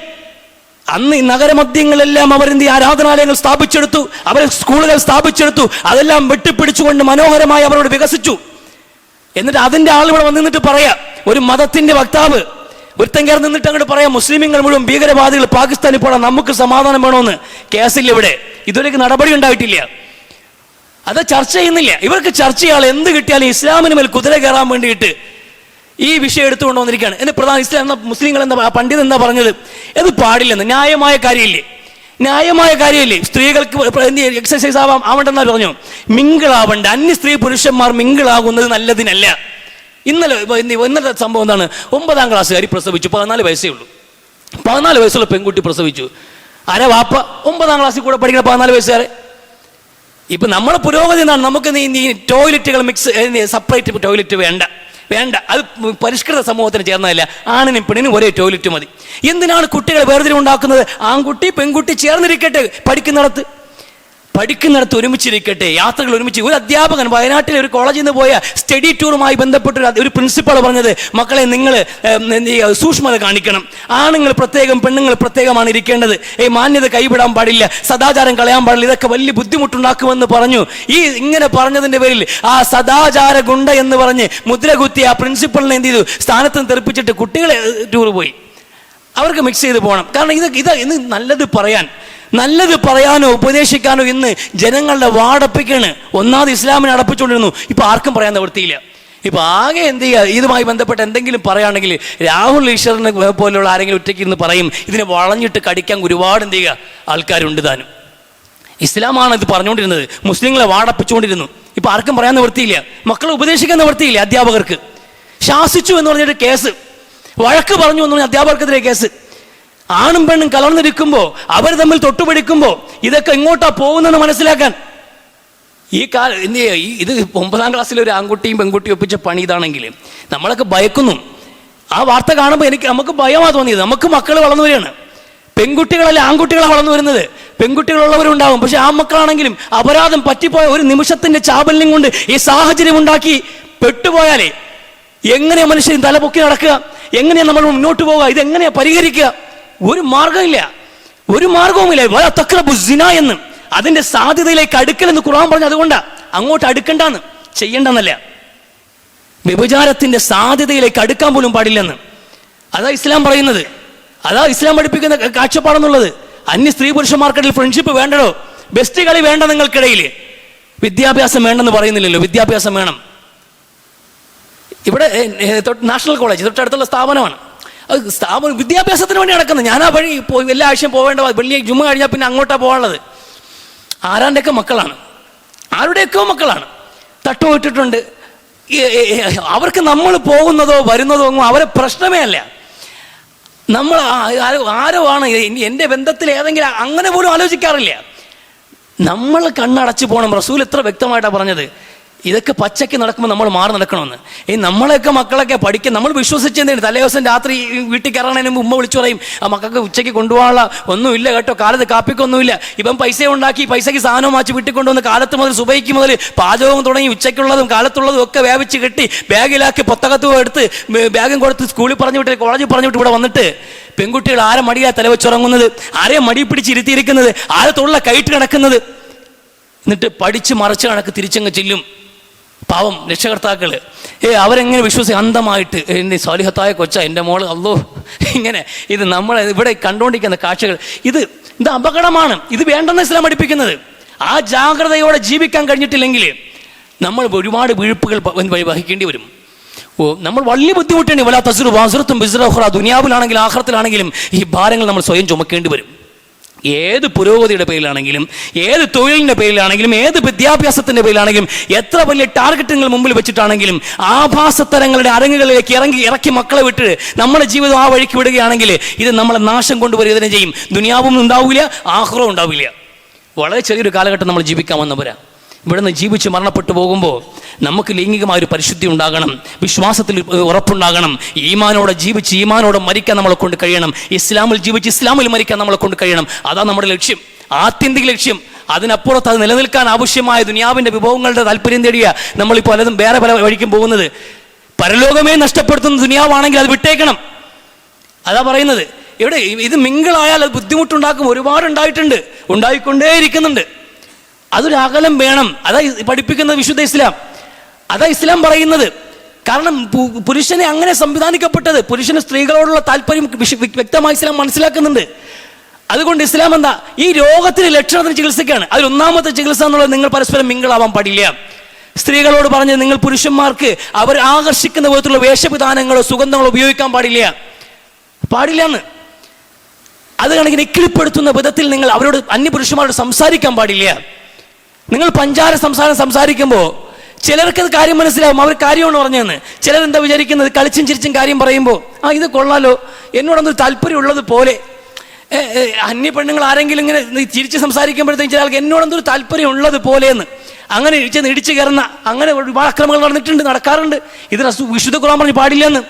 അന്ന് ഈ നഗരമധ്യങ്ങളെല്ലാം അവരെന്ത് ആരാധനാലയങ്ങൾ സ്ഥാപിച്ചെടുത്തു, അവർ സ്കൂളുകൾ സ്ഥാപിച്ചെടുത്തു. അതെല്ലാം വെട്ടിപ്പിടിച്ചുകൊണ്ട് മനോഹരമായി അവരോട് വികസിച്ചു. എന്നിട്ട് അതിന്റെ ആളുകൾ വന്നിട്ട് പറയാ, ഒരു മതത്തിന്റെ വക്താവ് ഒരുത്തൻ കയറി നിന്നിട്ട് അങ്ങോട്ട് പറയാം, മുസ്ലിമീങ്ങൾ മുഴുവൻ ഭീകരവാദികൾ, പാകിസ്ഥാനിൽ പോടാം, നമുക്ക് സമാധാനം വേണമെന്ന്. കേസില്ല ഇവിടെ, ഇതുവരെയ്ക്ക് നടപടി ഉണ്ടായിട്ടില്ല. അത് ചർച്ച ചെയ്യുന്നില്ല. ഇവർക്ക് ചർച്ച ചെയ്യാൻ എന്ത് കിട്ടിയാലും ഇസ്ലാമിന് മേൽ കുതിര കയറാൻ വേണ്ടിയിട്ട് ഈ വിഷയം എടുത്തുകൊണ്ട് വന്നിരിക്കുകയാണ്. എന്റെ പ്രധാന ഇസ്ലാം എന്ന മുസ്ലിങ്ങൾ എന്താ പണ്ഡിതൻ എന്താ പറഞ്ഞത്? ഇത് പാടില്ലെന്ന്. ന്യായമായ കാര്യമില്ലേ? സ്ത്രീകൾക്ക് എക്സസൈസ് ആവണ്ടെന്നാ പറഞ്ഞു. മിങ്കിളാവണ്ട, അന്യ സ്ത്രീ പുരുഷന്മാർ മിങ്കിളാകുന്നത് നല്ലതിനല്ല. ഇന്നലെ സംഭവം എന്താണ്? 9ാം ക്ലാസ്സുകാരി പ്രസവിച്ചു. 14 വയസ്സേ ഉള്ളൂ. 14 വയസ്സുള്ള പെൺകുട്ടി പ്രസവിച്ചു. ആരാ വാപ്പ? 9ാം ക്ലാസ്സിൽ കൂടെ പഠിക്കുന്ന 14 വയസ്സുകാരെ. ഇപ്പൊ നമ്മളെ പുരോഗതി എന്താണ്? നമുക്ക് നീ ടോയ്ലറ്റുകൾ സെപ്പറേറ്റ് ടോയ്ലറ്റ് വേണ്ട. അത് പരിഷ്കൃത സമൂഹത്തിന് ചേർന്നതല്ല. ആണിനും പെണ്ണിനും ഒരേ ടോയ്ലറ്റ് മതി. എന്തിനാണ് കുട്ടികളെ വേർതിരിവുണ്ടാക്കുന്നത്? ആൺകുട്ടി പെൺകുട്ടി ചേർന്നിരിക്കട്ടെ പഠിക്കുന്നിടത്ത്. പഠിക്കുന്നിടത്ത് ഒരുമിച്ചിരിക്കട്ടെ, യാത്രകൾ ഒരുമിച്ച്. ഒരു അധ്യാപകൻ വയനാട്ടിലെ ഒരു കോളേജിൽ നിന്ന് പോയ സ്റ്റഡി ടൂറുമായി ബന്ധപ്പെട്ട് ഒരു പ്രിൻസിപ്പൾ പറഞ്ഞത്, മക്കളെ നിങ്ങൾ സൂക്ഷ്മത കാണിക്കണം, ആണുങ്ങൾ പ്രത്യേകം പെണ്ണുങ്ങൾ പ്രത്യേകമാണ് ഇരിക്കേണ്ടത്, മാന്യത കൈവിടാൻ പാടില്ല, സദാചാരം കളയാൻ പാടില്ല, ഇതൊക്കെ വലിയ ബുദ്ധിമുട്ടുണ്ടാക്കുമെന്ന് പറഞ്ഞു. ഇങ്ങനെ പറഞ്ഞതിന്റെ പേരിൽ ആ സദാചാര ഗുണ്ട എന്ന് പറഞ്ഞ് മുദ്ര കുത്തി ആ പ്രിൻസിപ്പളിനെ എന്ത് ചെയ്തു, സ്ഥാനത്ത് നിന്ന് തെറിപ്പിച്ചിട്ട് കുട്ടികളെ ടൂർ പോയി. അവർക്ക് മിക്സ് ചെയ്ത് പോകണം. കാരണം ഇന്ന് നല്ലത് പറയാനോ ഉപദേശിക്കാനോ ഇന്ന് ജനങ്ങളുടെ വാടപ്പിക്കാണ്. ഒന്നാമത് ഇസ്ലാമിനെ അടപ്പിച്ചുകൊണ്ടിരുന്നു, ഇപ്പൊ ആർക്കും പറയാൻ നിവൃത്തിയില്ല. ഇപ്പൊ ആകെ എന്ത് ചെയ്യുക, ഇതുമായി ബന്ധപ്പെട്ട് എന്തെങ്കിലും പറയുകയാണെങ്കിൽ രാഹുൽ ഈശ്വറിനെ പോലുള്ള ആരെങ്കിലും ഒറ്റയ്ക്ക് ഇരുന്ന് പറയും. ഇതിനെ വളഞ്ഞിട്ട് കടിക്കാൻ ഒരുപാട് എന്ത് ചെയ്യുക ആൾക്കാരുണ്ട് താനും. ഇസ്ലാമാണ് ഇത് പറഞ്ഞുകൊണ്ടിരുന്നത്, മുസ്ലിങ്ങളെ വാടപ്പിച്ചുകൊണ്ടിരുന്നു. ഇപ്പൊ ആർക്കും പറയാൻ നിവൃത്തിയില്ല, മക്കളെ ഉപദേശിക്കാൻ നിവൃത്തിയില്ല. അധ്യാപകർക്ക് ശാസിച്ചു എന്ന് പറഞ്ഞിട്ട് കേസ്, വഴക്ക് പറഞ്ഞു എന്ന് പറഞ്ഞ അധ്യാപകർക്കെതിരെ കേസ്. ആണും പെണ്ണും കലർന്നിരിക്കുമ്പോൾ അവർ തമ്മിൽ തൊട്ടുപിടിക്കുമ്പോൾ ഇതൊക്കെ എങ്ങോട്ടാ പോകുന്നതെന്ന് മനസ്സിലാക്കാൻ ഈ ഇത് 9ാം ക്ലാസ്സിലെ ഒരു ആൺകുട്ടിയും പെൺകുട്ടിയും ഒപ്പിച്ച പണി ഇതാണെങ്കിൽ നമ്മളൊക്കെ ഭയക്കുന്നു. ആ വാർത്ത കാണുമ്പോൾ നമുക്ക് ഭയമാണ് തോന്നിയത്. നമുക്ക് മക്കൾ വളർന്നു വരികയാണ്. പെൺകുട്ടികളല്ല ആൺകുട്ടികളാണ് വളർന്നു വരുന്നത്. പെൺകുട്ടികളുള്ളവരുണ്ടാവും, പക്ഷെ ആ മക്കളാണെങ്കിലും അപരാധം പറ്റിപ്പോയ ഒരു നിമിഷത്തിന്റെ ചാബല്യം കൊണ്ട് ഈ സാഹചര്യം ഉണ്ടാക്കി പെട്ടുപോയാലേ എങ്ങനെയാ മനുഷ്യൻ തലപൊക്കി നടക്കുക, എങ്ങനെയാ നമ്മൾ മുന്നോട്ട് പോവുക, ഇതെങ്ങനെയാ പരിഹരിക്കുക? ഒരു മാർഗവുമില്ല. എന്ന് അതിന്റെ സാധ്യതയിലേക്ക് അടുക്കലെന്ന് ഖുർആൻ പറഞ്ഞു. അതുകൊണ്ടാ അങ്ങോട്ട് അടുക്കണ്ടെന്ന്, ചെയ്യണ്ടെന്നല്ല, വ്യഭിചാരത്തിന്റെ സാധ്യതയിലേക്ക് അടുക്കാൻ പോലും പാടില്ലെന്ന്. അതാ ഇസ്ലാം പറയുന്നത്, അതാ ഇസ്ലാം പഠിപ്പിക്കുന്ന കാഴ്ചപ്പാടെന്നുള്ളത്. അന്യ സ്ത്രീ പുരുഷന്മാർക്കിടയിൽ ഫ്രണ്ട്ഷിപ്പ് വേണ്ടടോ, ബെസ്റ്റ് കളി വേണ്ട നിങ്ങൾക്കിടയിൽ. വിദ്യാഭ്യാസം വേണ്ടെന്ന് പറയുന്നില്ലല്ലോ, വിദ്യാഭ്യാസം വേണം. ഇവിടെ നാഷണൽ കോളേജ് തൊട്ടടുത്തുള്ള സ്ഥാപനമാണ്. വിദ്യാഭ്യാസത്തിന് വേണ്ടി നടക്കുന്നത്. ഞാൻ ആ വഴി എല്ലാ ആഴ്ചയും പോവേണ്ട, വെള്ളി ജുമ്മ കഴിഞ്ഞാൽ പിന്നെ അങ്ങോട്ടാ പോകാനുള്ളത്. ആരാൻ്റെയൊക്കെ മക്കളാണ്, ആരുടെയൊക്കെ മക്കളാണ് തട്ടുപോയിട്ടിട്ടുണ്ട്. അവർക്ക് നമ്മൾ പോകുന്നതോ വരുന്നതോ ഒന്നും അവരെ പ്രശ്നമേ അല്ല. നമ്മൾ ആരോ ആണ് എൻ്റെ ബന്ധത്തിൽ ഏതെങ്കിലും അങ്ങനെ പോലും ആലോചിക്കാറില്ല. നമ്മൾ കണ്ണടച്ചു പോകണം. റസൂൽ എത്ര വ്യക്തമായിട്ടാണ് പറഞ്ഞത്, ഇതൊക്കെ പച്ചയ്ക്ക് നടക്കുമ്പോൾ നമ്മൾ മാറി നടക്കണമെന്ന്. നമ്മളെയൊക്കെ മക്കളൊക്കെ പഠിക്കാൻ നമ്മൾ വിശ്വസിച്ചെന്താണ്. തലേദിവസം രാത്രി വീട്ടിൽ കയറണതിന് മുമ്പ് വിളിച്ചു പറയും, ആ മക്കൾക്ക് ഉച്ചയ്ക്ക് കൊണ്ടുപോകാനുള്ള ഒന്നുമില്ല കേട്ടോ, കാലത്ത് കാപ്പിക്കൊന്നുമില്ല. ഇപ്പം പൈസ ഉണ്ടാക്കി പൈസയ്ക്ക് സാധനം വാച്ച് വീട്ടിൽ കൊണ്ടുവന്ന് കാലത്ത് മുതൽ സുബൈക്ക് മുതൽ പാചകവും തുടങ്ങി ഉച്ചയ്ക്കുള്ളതും കാലത്തുള്ളതും ഒക്കെ വേവിച്ച് കെട്ടി ബാഗിലാക്കി പുസ്തകത്തും എടുത്ത് ബാഗും കൊടുത്ത് സ്കൂളിൽ പറഞ്ഞു വിട്ട് കോളേജിൽ പറഞ്ഞു വിട്ട് ഇവിടെ വന്നിട്ട് പെൺകുട്ടികൾ ആരെ മടിയാ തലവെച്ചുറങ്ങുന്നത്, ആരെയും മടി പിടിച്ചിരുത്തിയിരിക്കുന്നത്, ആരെ തൊള്ള കയറ്റി കിടക്കുന്നത്. എന്നിട്ട് പഠിച്ച് മറച്ച് കണക്ക് തിരിച്ചങ്ങ് ചെല്ലും. പാവം രക്ഷകർത്താക്കള് അവരെങ്ങനെ വിശ്വസിച്ച് അന്ധമായിട്ട് എൻ്റെ സ്വാലിഹത്തായ കൊച്ച എൻ്റെ മോള് അല്ലോ ഇങ്ങനെ. ഇത് നമ്മൾ ഇവിടെ കണ്ടുകൊണ്ടിരിക്കുന്ന കാഴ്ചകൾ, ഇത് അപകടമാണ്. ഇത് വേണ്ടെന്ന് ഇസ്ലാം പഠിപ്പിക്കുന്നത്. ആ ജാഗ്രതയോടെ ജീവിക്കാൻ കഴിഞ്ഞിട്ടില്ലെങ്കിൽ നമ്മൾ ഒരുപാട് വീഴ്പ്പുകൾ വഹിക്കേണ്ടി വരും. നമ്മൾ വലിയ ബുദ്ധിമുട്ടേണ്ടി വല്ല തസ്റു വാസുറത്തും ബിസ്റഹുറ. ദുനിയാവിലാണെങ്കിലും ആഖിറത്തിലാണെങ്കിലും ഈ ഭാരങ്ങൾ നമ്മൾ സ്വയം ചുമക്കേണ്ടി വരും. ഏത് പുരോഗതിയുടെ പേരിലാണെങ്കിലും, ഏത് തൊഴിലിൻ്റെ പേരിലാണെങ്കിലും, ഏത് വിദ്യാഭ്യാസത്തിൻ്റെ പേരിലാണെങ്കിലും, എത്ര വലിയ ടാർഗറ്റുകൾ മുമ്പിൽ വെച്ചിട്ടാണെങ്കിലും ആഭാസത്തരങ്ങളുടെ അരങ്ങുകളിലേക്ക് ഇറക്കി മക്കളെ വിട്ട് നമ്മുടെ ജീവിതം ആ വഴിക്ക് വിടുകയാണെങ്കിൽ ഇത് നമ്മളെ നാശം കൊണ്ടുവരിക തന്നെ ചെയ്യും. ദുനിയാവും ഉണ്ടാവില്ല, ആഖിറവും ഉണ്ടാവില്ല. വളരെ ചെറിയൊരു കാലഘട്ടം നമ്മൾ ജീവിക്കാൻ വന്നവരാ. ഇവിടെ നിന്ന് ജീവിച്ച് മരണപ്പെട്ടു പോകുമ്പോൾ നമുക്ക് ലൈംഗികമായ ഒരു പരിശുദ്ധി ഉണ്ടാകണം, വിശ്വാസത്തിൽ ഉറപ്പുണ്ടാകണം. ഈമാനോടെ ജീവിച്ച് ഈമാനോടെ മരിക്കാൻ നമ്മളെ കൊണ്ട് കഴിയണം. ഇസ്ലാമിൽ ജീവിച്ച് ഇസ്ലാമിൽ മരിക്കാൻ നമ്മളെ കൊണ്ട് കഴിയണം. അതാണ് നമ്മുടെ ലക്ഷ്യം, ആത്യന്തിക ലക്ഷ്യം. അതിനപ്പുറത്ത് അത് നിലനിൽക്കാൻ ആവശ്യമായ ദുനിയാവിൻ്റെ വിഭവങ്ങളുടെ താല്പര്യം തേടിയ നമ്മളിപ്പോൾ പലതും വേറെ പല വഴിക്കും പോകുന്നത്. പരലോകമേ നഷ്ടപ്പെടുത്തുന്ന ദുനിയാവാണെങ്കിൽ അത് വിട്ടേക്കണം. അതാ പറയുന്നത്. ഇവിടെ ഇത് മിങ്കിളായാൽ അത് ബുദ്ധിമുട്ടുണ്ടാക്കും. ഒരുപാട് ഉണ്ടായിട്ടുണ്ട്, ഉണ്ടായിക്കൊണ്ടേയിരിക്കുന്നുണ്ട്. അതൊരു അകലം വേണം. അതാ പഠിപ്പിക്കുന്നത് വിശുദ്ധ ഇസ്ലാം. അതാ ഇസ്ലാം പറയുന്നത്. കാരണം പുരുഷനെ അങ്ങനെ സംവിധാനിക്കപ്പെട്ടത്. പുരുഷന് സ്ത്രീകളോടുള്ള താല്പര്യം വ്യക്തമായി ഇസ്ലാം മനസ്സിലാക്കുന്നുണ്ട്. അതുകൊണ്ട് ഇസ്ലാം എന്താ, ഈ രോഗത്തിന് ലക്ഷണത്തിന് ചികിത്സയ്ക്കാണ്. അതിൽ ഒന്നാമത്തെ ചികിത്സ എന്നുള്ളത് നിങ്ങൾ പരസ്പരം മിങ്കിളാവാൻ പാടില്ല. സ്ത്രീകളോട് പറഞ്ഞ് നിങ്ങൾ പുരുഷന്മാർക്ക് അവർ ആകർഷിക്കുന്ന വിധത്തിലുള്ള വേഷവിധാനങ്ങളോ സുഗന്ധങ്ങളോ ഉപയോഗിക്കാൻ പാടില്ലെന്ന്. അത് കണക്കിന് ഇക്കിളിപ്പെടുത്തുന്ന വിധത്തിൽ നിങ്ങൾ അവരോട് അന്യപുരുഷന്മാരോട് സംസാരിക്കാൻ പാടില്ല. നിങ്ങൾ പഞ്ചാര സംസാരിക്കുമ്പോൾ ചിലർക്കത് കാര്യം മനസ്സിലാവും, അവർ കാര്യമാണ് പറഞ്ഞതെന്ന്. ചിലരെന്താ വിചാരിക്കുന്നത്, കളിച്ചും ചിരിച്ചും കാര്യം പറയുമ്പോൾ ഇത് കൊള്ളാലോ, എന്നോടൊന്നൊരു താല്പര്യം ഉള്ളത് പോലെ. അന്യ പെണ്ണുങ്ങൾ ആരെങ്കിലും ഇങ്ങനെ ചിരിച്ച് സംസാരിക്കുമ്പോഴത്തേക്കും ചില ആൾക്ക് എന്നോടൊന്നൊരു താല്പര്യം ഉള്ളത് പോലെയെന്ന് അങ്ങനെ ഇടിച്ച് കയറുന്ന അങ്ങനെ ഒരുപാട് അക്രമങ്ങൾ നടക്കാറുണ്ട്. ഇത് വിശുദ്ധ ഖുർആൻ പറഞ്ഞ് പാടില്ലെന്ന്.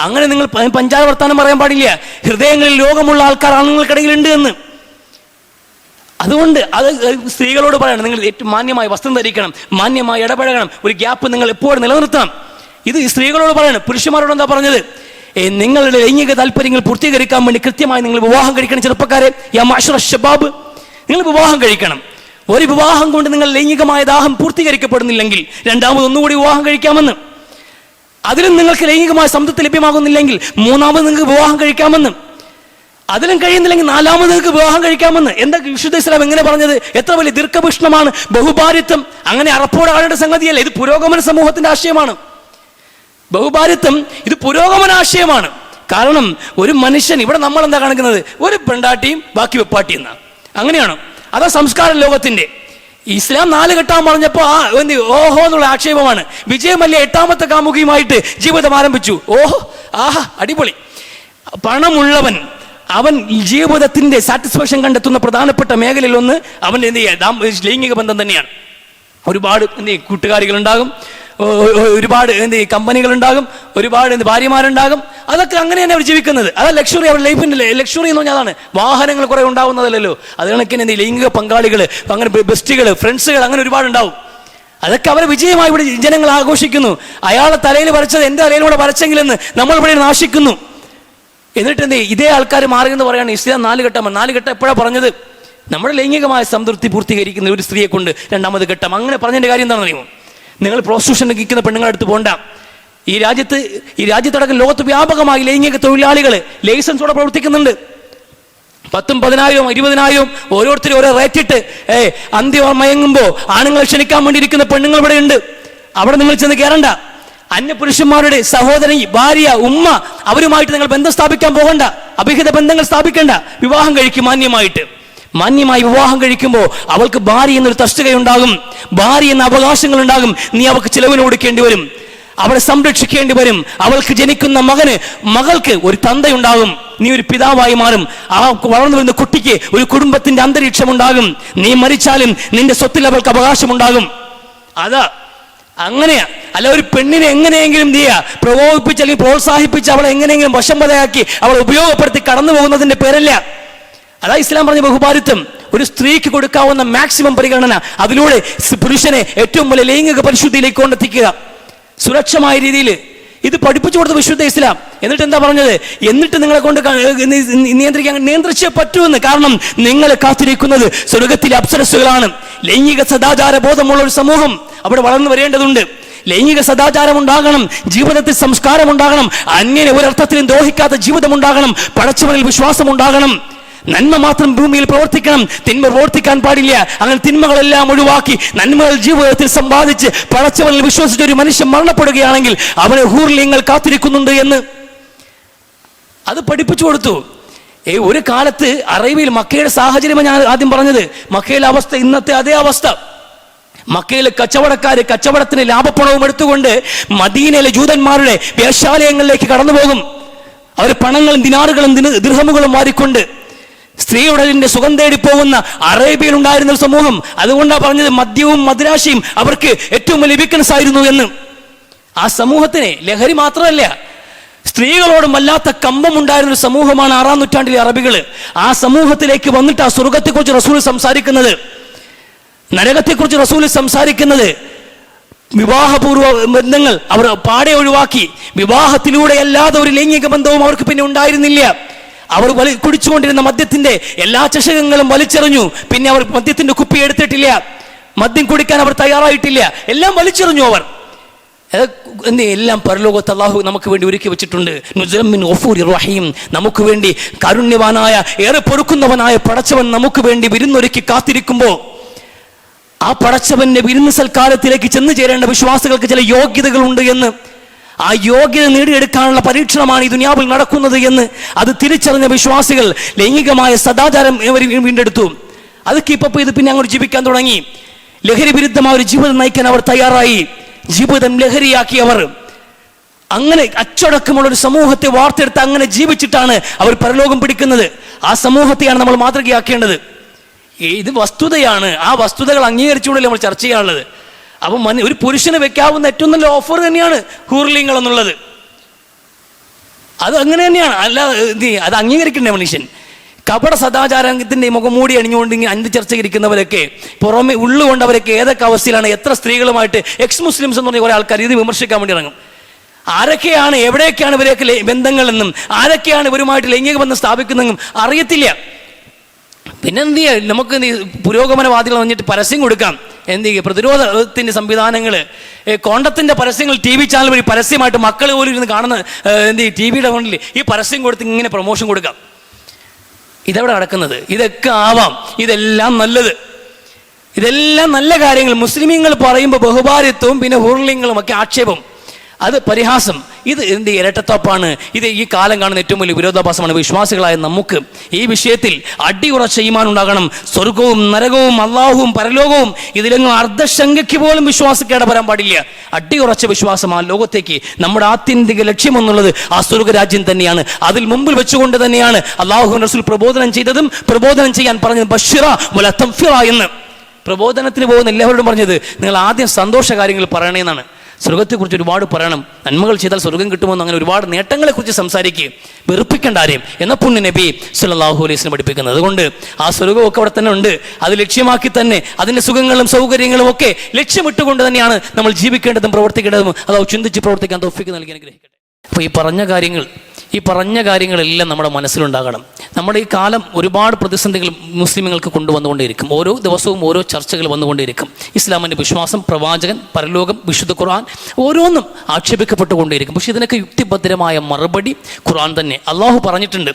അങ്ങനെ നിങ്ങൾ പഞ്ചാര വർത്താനം പറയാൻ പാടില്ല. ഹൃദയങ്ങളിൽ രോഗമുള്ള ആൾക്കാർ ആണുങ്ങൾക്കിടയിൽ ഉണ്ട് എന്ന്. അതുകൊണ്ട് അത് സ്ത്രീകളോട് പറയണം, നിങ്ങൾ ഏറ്റവും മാന്യമായി വസ്ത്രം ധരിക്കണം, മാന്യമായി ഇടപഴകണം, ഒരു ഗ്യാപ്പ് നിങ്ങൾ എപ്പോഴും നിലനിർത്തണം. ഇത് ഈ സ്ത്രീകളോട് പറയണം. പുരുഷന്മാരോട് എന്താ പറഞ്ഞത്? നിങ്ങളുടെ ലൈംഗിക താല്പര്യങ്ങൾ പൂർത്തീകരിക്കാൻ വേണ്ടി കൃത്യമായി നിങ്ങൾ വിവാഹം കഴിക്കണം. ചെറുപ്പക്കാരെ, യാ മഅ്ശറ ശബാബ്, നിങ്ങൾ വിവാഹം കഴിക്കണം. ഒരു വിവാഹം കൊണ്ട് നിങ്ങൾ ലൈംഗികമായ ദാഹം പൂർത്തീകരിക്കപ്പെടുന്നില്ലെങ്കിൽ രണ്ടാമതൊന്നുകൂടി വിവാഹം കഴിക്കാമെന്ന്. അതിലും നിങ്ങൾക്ക് ലൈംഗികമായ സംതൃപ്തി ലഭ്യമാകുന്നില്ലെങ്കിൽ മൂന്നാമത് നിങ്ങൾക്ക് വിവാഹം കഴിക്കാമെന്ന്. അതിലും കഴിയുന്നില്ലെങ്കിൽ നാലാമത് നിങ്ങൾക്ക് വിവാഹം കഴിക്കാമെന്ന്. എന്താ വിശുദ്ധ ഇസ്ലാം എങ്ങനെ പറഞ്ഞത്? എത്ര വലിയ ദീർഘപുഷ്ണമാണ് ബഹുഭാര്യത്വം. അങ്ങനെ അറപ്പോടെ ആളുടെ സംഗതിയല്ല, ഇത് പുരോഗമന സമൂഹത്തിന്റെ ആശയമാണ്. ബഹുഭാര്യത്വം ഇത് പുരോഗമന ആശയമാണ്. കാരണം ഒരു മനുഷ്യൻ, ഇവിടെ നമ്മൾ എന്താ കാണിക്കുന്നത്? ഒരു പെണ്ടാട്ടിയും ബാക്കി വെപ്പാട്ടിയും എന്നാണ്. അങ്ങനെയാണോ? അതാ സംസ്കാര ലോകത്തിന്റെ. ഇസ്ലാം 4 കെട്ടാൻ പറഞ്ഞപ്പോ ഓഹോ എന്നുള്ള ആക്ഷേപമാണ്. വിജയ് മല്യ 8ാമത്തെ കാമുകിയുമായിട്ട് ജീവിതം ആരംഭിച്ചു. ഓഹോ, ആഹാ, അടിപൊളി. പണമുള്ളവൻ അവൻ ജീവിതത്തിന്റെ സാറ്റിസ്ഫാക്ഷൻ കണ്ടെത്തുന്ന പ്രധാനപ്പെട്ട മേഖലയിൽ ഒന്ന് അവൻ ലൈംഗിക ബന്ധം തന്നെയാണ്. ഒരുപാട് കൂട്ടുകാരികളുണ്ടാകും, ഒരുപാട് കമ്പനികളുണ്ടാകും, ഒരുപാട് ഭാര്യമാരുണ്ടാകും. അതൊക്കെ അങ്ങനെ തന്നെ അവർ ജീവിക്കുന്നത്. അതാ ലക്ഷറി. അവർ ലൈഫിന്റെ ലക്ഷറി എന്ന് പറഞ്ഞാൽ അതാണ്. വാഹനങ്ങൾ കുറെ ഉണ്ടാവുന്നതല്ലോ. അത് കണക്കിന് ലൈംഗിക പങ്കാളികൾ, അങ്ങനെ ബെസ്റ്റുകൾ, ഫ്രണ്ട്സുകൾ, അങ്ങനെ ഒരുപാടുണ്ടാവും. അതൊക്കെ അവരെ വിജയമായി ഇവിടെ ജനങ്ങൾ ആഘോഷിക്കുന്നു. അയാളെ തലയിൽ വരച്ചത് എൻ്റെ തലയിലൂടെ വരച്ചെങ്കിലെന്ന് നമ്മൾ ഇവിടെ നാശിക്കുന്നു. എന്നിട്ട് ഇതേ ആൾക്കാർ മാറി എന്ന് പറയാണ് ഇസ്ലാം 4 ഘട്ടം. 4 ഘട്ടം എപ്പോഴാണ് പറഞ്ഞത്? നമ്മുടെ ലൈംഗികമായ സംതൃപ്തി പൂർത്തീകരിക്കുന്ന ഒരു സ്ത്രീയെ കൊണ്ട് 2ാമത് ഘട്ടം. അങ്ങനെ പറഞ്ഞതിന്റെ കാര്യം എന്താണെന്ന് അറിയുമോ? നിങ്ങൾ പ്രോസ്റ്റിറ്റ്യൂഷൻ നിൽക്കുന്ന പെണ്ണുങ്ങളുടെ അടുത്ത് പോകണ്ട. ഈ രാജ്യത്തടക്കം ലോകത്ത് വ്യാപകമായി ലൈംഗിക തൊഴിലാളികൾ ലൈസൻസോടെ പ്രവർത്തിക്കുന്നുണ്ട്. 10,000, 10,000, 20,000 ഓരോരുത്തരും ഓരോ റേറ്റിട്ട് അന്ത്യം മയങ്ങുമ്പോൾ ആണുങ്ങളെ ക്ഷണിക്കാൻ വേണ്ടി ഇരിക്കുന്ന പെണ്ണുങ്ങൾ ഇവിടെ ഉണ്ട്. അവിടെ നിങ്ങൾ ചെന്ന് കയറണ്ട. അന്യപുരുഷന്മാരുടെ സഹോദരി, ഭാര്യ, ഉമ്മ, അവരുമായിട്ട് നിങ്ങൾ ബന്ധം സ്ഥാപിക്കാൻ പോകണ്ട. അഭിഹിത ബന്ധങ്ങൾ സ്ഥാപിക്കേണ്ട. വിവാഹം കഴിക്കും മാന്യമായി വിവാഹം കഴിക്കുമ്പോൾ അവൾക്ക് ഭാര്യ എന്നൊരു തസ്തികയുണ്ടാകും, ഭാര്യ എന്ന അവകാശങ്ങൾ ഉണ്ടാകും. നീ അവൾക്ക് ചിലവിന് കൊടുക്കേണ്ടി വരും, അവളെ സംരക്ഷിക്കേണ്ടി വരും. അവൾക്ക് ജനിക്കുന്ന മകൾക്ക് ഒരു തന്തയുണ്ടാകും, നീ ഒരു പിതാവായി മാറും. ആ വളർന്നു വരുന്ന കുട്ടിക്ക് ഒരു കുടുംബത്തിന്റെ അന്തരീക്ഷം ഉണ്ടാകും. നീ മരിച്ചാലും നിന്റെ സ്വത്തിൽ അവൾക്ക് അവകാശമുണ്ടാകും. അതാ അങ്ങനെയാ. അല്ല ഒരു പെണ്ണിനെ എങ്ങനെയെങ്കിലും പ്രകോപിപ്പിച്ച് അല്ലെങ്കിൽ പ്രോത്സാഹിപ്പിച്ച് അവളെ എങ്ങനെയെങ്കിലും വശംവദയാക്കി അവളെ ഉപയോഗപ്പെടുത്തി കടന്നു പോകുന്നതിന്റെ പേരല്ല. അതാ ഇസ്ലാം പറഞ്ഞ ബഹുഭാരിത്വം. ഒരു സ്ത്രീക്ക് കൊടുക്കാവുന്ന മാക്സിമം പരിഗണന, അതിലൂടെ പുരുഷനെ ഏറ്റവും വലിയ ലൈംഗിക പരിശുദ്ധിയിലേക്ക് കൊണ്ടെത്തിക്കുക സുരക്ഷമായ രീതിയിൽ. ഇത് പഠിപ്പിച്ചു കൊടുത്ത വിശുദ്ധ ഇസ്ലാം. എന്നിട്ട് എന്താ പറഞ്ഞത്? എന്നിട്ട് നിങ്ങളെ കൊണ്ട് നിയന്ത്രിച്ചേ പറ്റൂന്ന്. കാരണം നിങ്ങളെ കാത്തിരിക്കുന്നത് സ്വർഗത്തിലെ അപ്സരസ്സുകളാണ്. ലൈംഗിക സദാചാര ബോധമുള്ള ഒരു സമൂഹം അവിടെ വളർന്നു വരേണ്ടതുണ്ട്. ലൈംഗിക സദാചാരം ഉണ്ടാകണം, ജീവിതത്തിൽ സംസ്കാരം ഉണ്ടാകണം, അന്യനെ ഒരർത്ഥത്തിലും ദ്രോഹിക്കാത്ത ജീവിതം ഉണ്ടാകണം, പടച്ചവനിൽ വിശ്വാസം ഉണ്ടാകണം, നന്മ മാത്രം ഭൂമിയിൽ പ്രവർത്തിക്കണം, തിന്മ പ്രവർത്തിക്കാൻ പാടില്ല. അങ്ങനെ തിന്മകളെല്ലാം ഒഴിവാക്കി നന്മകൾ ജീവിതത്തിൽ സമ്പാദിച്ച് പടച്ചവനിൽ വിശ്വസിച്ച ഒരു മനുഷ്യൻ മരണപ്പെടുകയാണെങ്കിൽ അവനെ ഹൂർലിങ്ങൾ കാത്തിരിക്കുന്നുണ്ട് എന്ന് അത് പഠിപ്പിച്ചു കൊടുത്തു. ഒരു കാലത്ത് അറേബ്യയിൽ മക്കയുടെ സാഹചര്യമാണ് ഞാൻ ആദ്യം പറഞ്ഞത്. മക്കയിലെ അവസ്ഥ ഇന്നത്തെ അതേ അവസ്ഥ. മക്കയിലെ കച്ചവടക്കാര് കച്ചവടത്തിന് ലാഭപ്പണവും എടുത്തുകൊണ്ട് മദീനയിലെ ജൂതന്മാരുടെ വേശ്യാലയങ്ങളിലേക്ക് കടന്നു പോകും. അവർ പണങ്ങളും ദിനാറുകളും ദിർഹമുകളും വാരിക്കൊണ്ട് സ്ത്രീയുടെ സുഖം തേടി പോകുന്ന അറേബ്യയിൽ ഉണ്ടായിരുന്ന ഒരു സമൂഹം. അതുകൊണ്ടാണ് പറഞ്ഞത് മദ്യവും മദിരാശയും അവർക്ക് ഏറ്റവും വലിയ വീക്ക്നെസ് ആയിരുന്നു എന്ന്. ആ സമൂഹത്തിന് ലഹരി മാത്രമല്ല, സ്ത്രീകളോടും വല്ലാത്ത കമ്പം ഉണ്ടായിരുന്ന ഒരു സമൂഹമാണ് 6-ാം നൂറ്റാണ്ടിലെ അറബികൾ. ആ സമൂഹത്തിലേക്ക് വന്നിട്ട് ആ സ്വർഗത്തെക്കുറിച്ച് റസൂൽ സംസാരിക്കുന്നത്, നരകത്തെക്കുറിച്ച് റസൂൽ സംസാരിക്കുന്നത്. വിവാഹപൂർവ്വ ബന്ധങ്ങൾ അവർ പാടെ ഒഴിവാക്കി. വിവാഹത്തിലൂടെ അല്ലാതെ ഒരു ലൈംഗിക ബന്ധവും അവർക്ക് പിന്നെ ഉണ്ടായിരുന്നില്ല. അവർ കുടിച്ചുകൊണ്ടിരുന്ന മദ്യത്തിന്റെ എല്ലാ ചഷകങ്ങളും വലിച്ചെറിഞ്ഞു. പിന്നെ അവർ മദ്യത്തിന്റെ കുപ്പി എടുത്തിട്ടില്ല, മദ്യം കുടിക്കാൻ അവർ തയ്യാറായിട്ടില്ല, എല്ലാം വലിച്ചെറിഞ്ഞു അവർ. എല്ലാം പരലോകത്ത് അല്ലാഹു നമുക്ക് വേണ്ടി ഒരുക്കി വെച്ചിട്ടുണ്ട്. റഹീം, നമുക്ക് വേണ്ടി കാരുണ്യവാനായ ഏറെ പൊറുക്കുന്നവനായ പടച്ചവൻ നമുക്ക് വേണ്ടി വിരുന്നൊരുക്കി കാത്തിരിക്കുമ്പോൾ ആ പടച്ചവന്റെ വിരുന്ന് സൽക്കാരത്തിലേക്ക് ചെന്നു ചേരേണ്ട വിശ്വാസികൾക്ക് ചില യോഗ്യതകളുണ്ട് എന്ന്, ആ യോഗ്യത നേടിയെടുക്കാനുള്ള പരീക്ഷണമാണ് ഈ ദുനിയാവിൽ നടക്കുന്നത് എന്ന് അത് തിരിച്ചറിഞ്ഞ വിശ്വാസികൾ ലൈംഗികമായ സദാചാരം വീണ്ടെടുത്തു. അത് കീപ്പപ്പ് ചെയ്ത് പിന്നെ അങ്ങോട്ട് ജീവിക്കാൻ തുടങ്ങി. ലഹരി വിരുദ്ധമായ ഒരു ജീവിതം നയിക്കാൻ അവർ തയ്യാറായി. ജീവിതം ലഹരിയാക്കിയവർ അങ്ങനെ അച്ചടക്കമുള്ള ഒരു സമൂഹത്തെ വാർത്തെടുത്ത് അങ്ങനെ ജീവിച്ചിട്ടാണ് അവർ പരലോകം പിടിക്കുന്നത്. ആ സമൂഹത്തെയാണ് നമ്മൾ മാതൃകയാക്കേണ്ടത്. ഇത് വസ്തുതയാണ്. ആ വസ്തുതകൾ അംഗീകരിച്ചുകൊണ്ടല്ലേ നമ്മൾ ചർച്ച ചെയ്യാനുള്ളത്. അപ്പം ഒരു പുരുഷന് വെക്കാവുന്ന ഏറ്റവും നല്ല ഓഫർ തന്നെയാണ് ഹൂർലിങ്ങൾ എന്നുള്ളത്. അത് അങ്ങനെ തന്നെയാണ്. അല്ല, അത് അംഗീകരിക്കണ്ടേ മനുഷ്യൻ? കപട സദാചാരത്തിൻ്റെ മുഖംമൂടി അണിഞ്ഞുകൊണ്ട് ഇങ്ങനെ അന്തിച്ചർച്ച ഇരിക്കുന്നവരൊക്കെ പുറമെ ഉള്ളുകൊണ്ടവരൊക്കെ ഏതൊക്കെ അവസ്ഥയിലാണ്, എത്ര സ്ത്രീകളുമായിട്ട് എക്സ് മുസ്ലിംസ് എന്ന് പറഞ്ഞ കുറേ ആൾക്കാർ ഇത് വിമർശിക്കാൻ വേണ്ടി ഇറങ്ങും. ആരൊക്കെയാണ്, എവിടെയൊക്കെയാണ് ഇവരൊക്കെ ബന്ധങ്ങളെന്നും ആരൊക്കെയാണ് ഇവരുമായിട്ട് ലൈംഗിക ബന്ധം സ്ഥാപിക്കുന്നതെന്നും അറിയത്തില്ല. പിന്നെ എന്ത് ചെയ്യുക, നമുക്ക് പുരോഗമനവാദികൾ വന്നിട്ട് പരസ്യം കൊടുക്കാം. എന്ത് ചെയ്യുക, പ്രതിരോധത്തിൻ്റെ സംവിധാനങ്ങൾ, കോണ്ടത്തിൻ്റെ പരസ്യങ്ങൾ ടി വി ചാനൽ വഴി പരസ്യമായിട്ട് മക്കൾ പോലും ഇരുന്ന് കാണുന്ന എന്ത് ചെയ്യും, ടി വിയുടെ മുന്നിൽ ഈ പരസ്യം കൊടുത്ത് ഇങ്ങനെ പ്രൊമോഷൻ കൊടുക്കാം. ഇതെവിടെ നടക്കുന്നത്? ഇതൊക്കെ ആവാം, ഇതെല്ലാം നല്ലത്, ഇതെല്ലാം നല്ല കാര്യങ്ങൾ. മുസ്ലിമീങ്ങൾ പറയുമ്പോൾ ബഹുഭാര്യത്വവും പിന്നെ ഹുർലിങ്ങളും ഒക്കെ ആക്ഷേപം, അത് പരിഹാസം, ഇത് എന്ത് ഇരട്ടത്തോപ്പാണ്. ഇത് ഈ കാലം കാണുന്ന ഏറ്റവും വലിയ വിരോധാഭാസമാണ്. വിശ്വാസികളായ നമുക്ക് ഈ വിഷയത്തിൽ അടിയുറച്ച ഈമാൻ ഉണ്ടാകണം. സ്വർഗവും നരകവും അള്ളാഹുവും പരലോകവും ഇതിലെങ്ങും അർദ്ധശങ്കയ്ക്ക് പോലും വിശ്വാസക്കേട് വരാൻ പാടില്ല. അടിയുറച്ച വിശ്വാസം ആ ലോകത്തേക്ക് നമ്മുടെ ആത്യന്തിക ലക്ഷ്യമെന്നുള്ളത് ആ സ്വർഗരാജ്യം തന്നെയാണ്. അതിൽ മുമ്പിൽ വെച്ചുകൊണ്ട് തന്നെയാണ് അള്ളാഹു റസൂൽ പ്രബോധനം ചെയ്തതും പ്രബോധനം ചെയ്യാൻ പറഞ്ഞത് ബശ്ശിറ വല തൻഫിറ എന്ന്. പ്രബോധനത്തിന് പോകുന്ന എല്ലാവരോടും പറഞ്ഞത് നിങ്ങൾ ആദ്യം സന്തോഷ കാര്യങ്ങൾ പറയണേന്നാണ്. സ്വർഗത്തെക്കുറിച്ച് ഒരുപാട് പറയണം, നന്മകൾ ചെയ്താൽ സ്വർഗം കിട്ടുമെന്ന് അങ്ങനെ ഒരുപാട് നേട്ടങ്ങളെക്കുറിച്ച് സംസാരിക്കുകയും വെറുപ്പിക്കേണ്ട ആരെയും എന്ന പുണ്യ നബി സല്ലല്ലാഹു അലൈഹി വസല്ലം പഠിപ്പിക്കുന്നത്. അതുകൊണ്ട് ആ സ്വർഗമൊക്കെ അവിടെ തന്നെ ഉണ്ട്. അത് ലക്ഷ്യമാക്കി തന്നെ അതിൻ്റെ സുഖങ്ങളും സൗകര്യങ്ങളും ഒക്കെ ലക്ഷ്യമിട്ടുകൊണ്ട് തന്നെയാണ് നമ്മൾ ജീവിക്കേണ്ടതും പ്രവർത്തിക്കേണ്ടതും. അത് ചിന്തിച്ച് പ്രവർത്തിക്കാൻ തൗഫീഖ് നൽകി അനുഗ്രഹിക്കട്ടെ. അപ്പോൾ ഈ പറഞ്ഞ കാര്യങ്ങളെല്ലാം നമ്മുടെ മനസ്സിലുണ്ടാകണം. നമ്മുടെ ഈ കാലം ഒരുപാട് പ്രതിസന്ധികൾ മുസ്ലിമുകൾക്ക് കൊണ്ടുവന്നുകൊണ്ടേയിരിക്കും. ഓരോ ദിവസവും ഓരോ ചർച്ചകൾ വന്നുകൊണ്ടേയിരിക്കും. ഇസ്ലാമിൻ്റെ വിശ്വാസം, പ്രവാചകൻ, പരലോകം, വിശുദ്ധ ഖുർആൻ ഓരോന്നും ആക്ഷേപിക്കപ്പെട്ടുകൊണ്ടേയിരിക്കും. പക്ഷേ ഇതിനൊക്കെ യുക്തിഭദ്രമായ മറുപടി ഖുർആൻ തന്നെ. അള്ളാഹു പറഞ്ഞിട്ടുണ്ട്,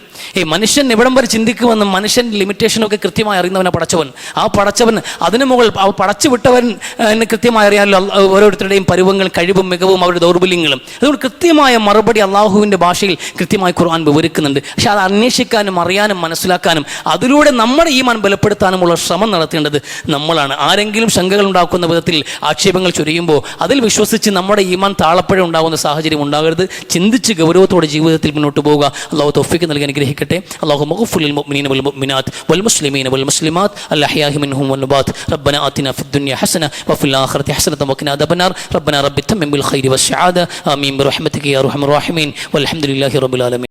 മനുഷ്യൻ എവിടം വരെ ചിന്തിക്കുമെന്നും മനുഷ്യൻ ലിമിറ്റേഷനൊക്കെ കൃത്യമായി അറിയുന്നവനെ പടച്ചവൻ. ആ പടച്ചവൻ അതിനു മുകൾ പടച്ചു വിട്ടവൻ കൃത്യമായി അറിയാമല്ലോ ഓരോരുത്തരുടെയും പരുവങ്ങളും കഴിവും മികവും അവരുടെ ദൗർബല്യങ്ങളും. അതുകൊണ്ട് കൃത്യമായ മറുപടി അള്ളാഹുവിൻ്റെ ഭാഷയിൽ കൃത്യമായി ഖുർആൻ വിവരിക്കുന്നുണ്ട്. പക്ഷെ അത് അന്വേഷിക്കാനും അറിയാനും മനസ്സിലാക്കാനും അതിലൂടെ നമ്മുടെ ഈമാൻ ബലപ്പെടുത്താനുമുള്ള ശ്രമം നടത്തേണ്ടത് നമ്മളാണ്. ആരെങ്കിലും ശങ്കകൾ ഉണ്ടാക്കുന്ന വിധത്തിൽ ആക്ഷേപങ്ങൾ ചൊരിയുമ്പോൾ അതിൽ വിശ്വസിച്ച് നമ്മുടെ ഈമാൻ താളപ്പഴ ഉണ്ടാകുന്ന സാഹചര്യം ഉണ്ടാകരുത്. ചിന്തിച്ച് ഗൗരവത്തോടെ ജീവിതത്തിൽ മുന്നോട്ട് പോവുക. അള്ളാഹു തൗഫീഖ് നൽകി അനുഗ്രഹിക്കട്ടെ. അല്ലാഹു മഗ്ഫിർ ലിൽ മുഅ്മിനീന വൽ മുഅ്മിനാത്ത് വൽ മുസ്ലിമീന വൽ മുസ്ലിമാത്ത് അൽ അഹ്യാഇ മിൻഹും വൽ അംവാത്ത്. റബ്ബനാ ആതിനാ ഫിദ് ദുനിയ ഹസന വഫിൽ ആഖിറതി ഹസനത വഖിനാ അദാബന്നാർ. റബ്ബനാ റബ്ബി തമ്മിം ബിൽ ഖൈരി വശ് ശആദ ആമീൻ ബിറഹ്മതിക യാ അർഹമർ റഹീമീൻ വൽഹംദുലില്ലാഹി റബ്ബിൽ ആലമീൻ.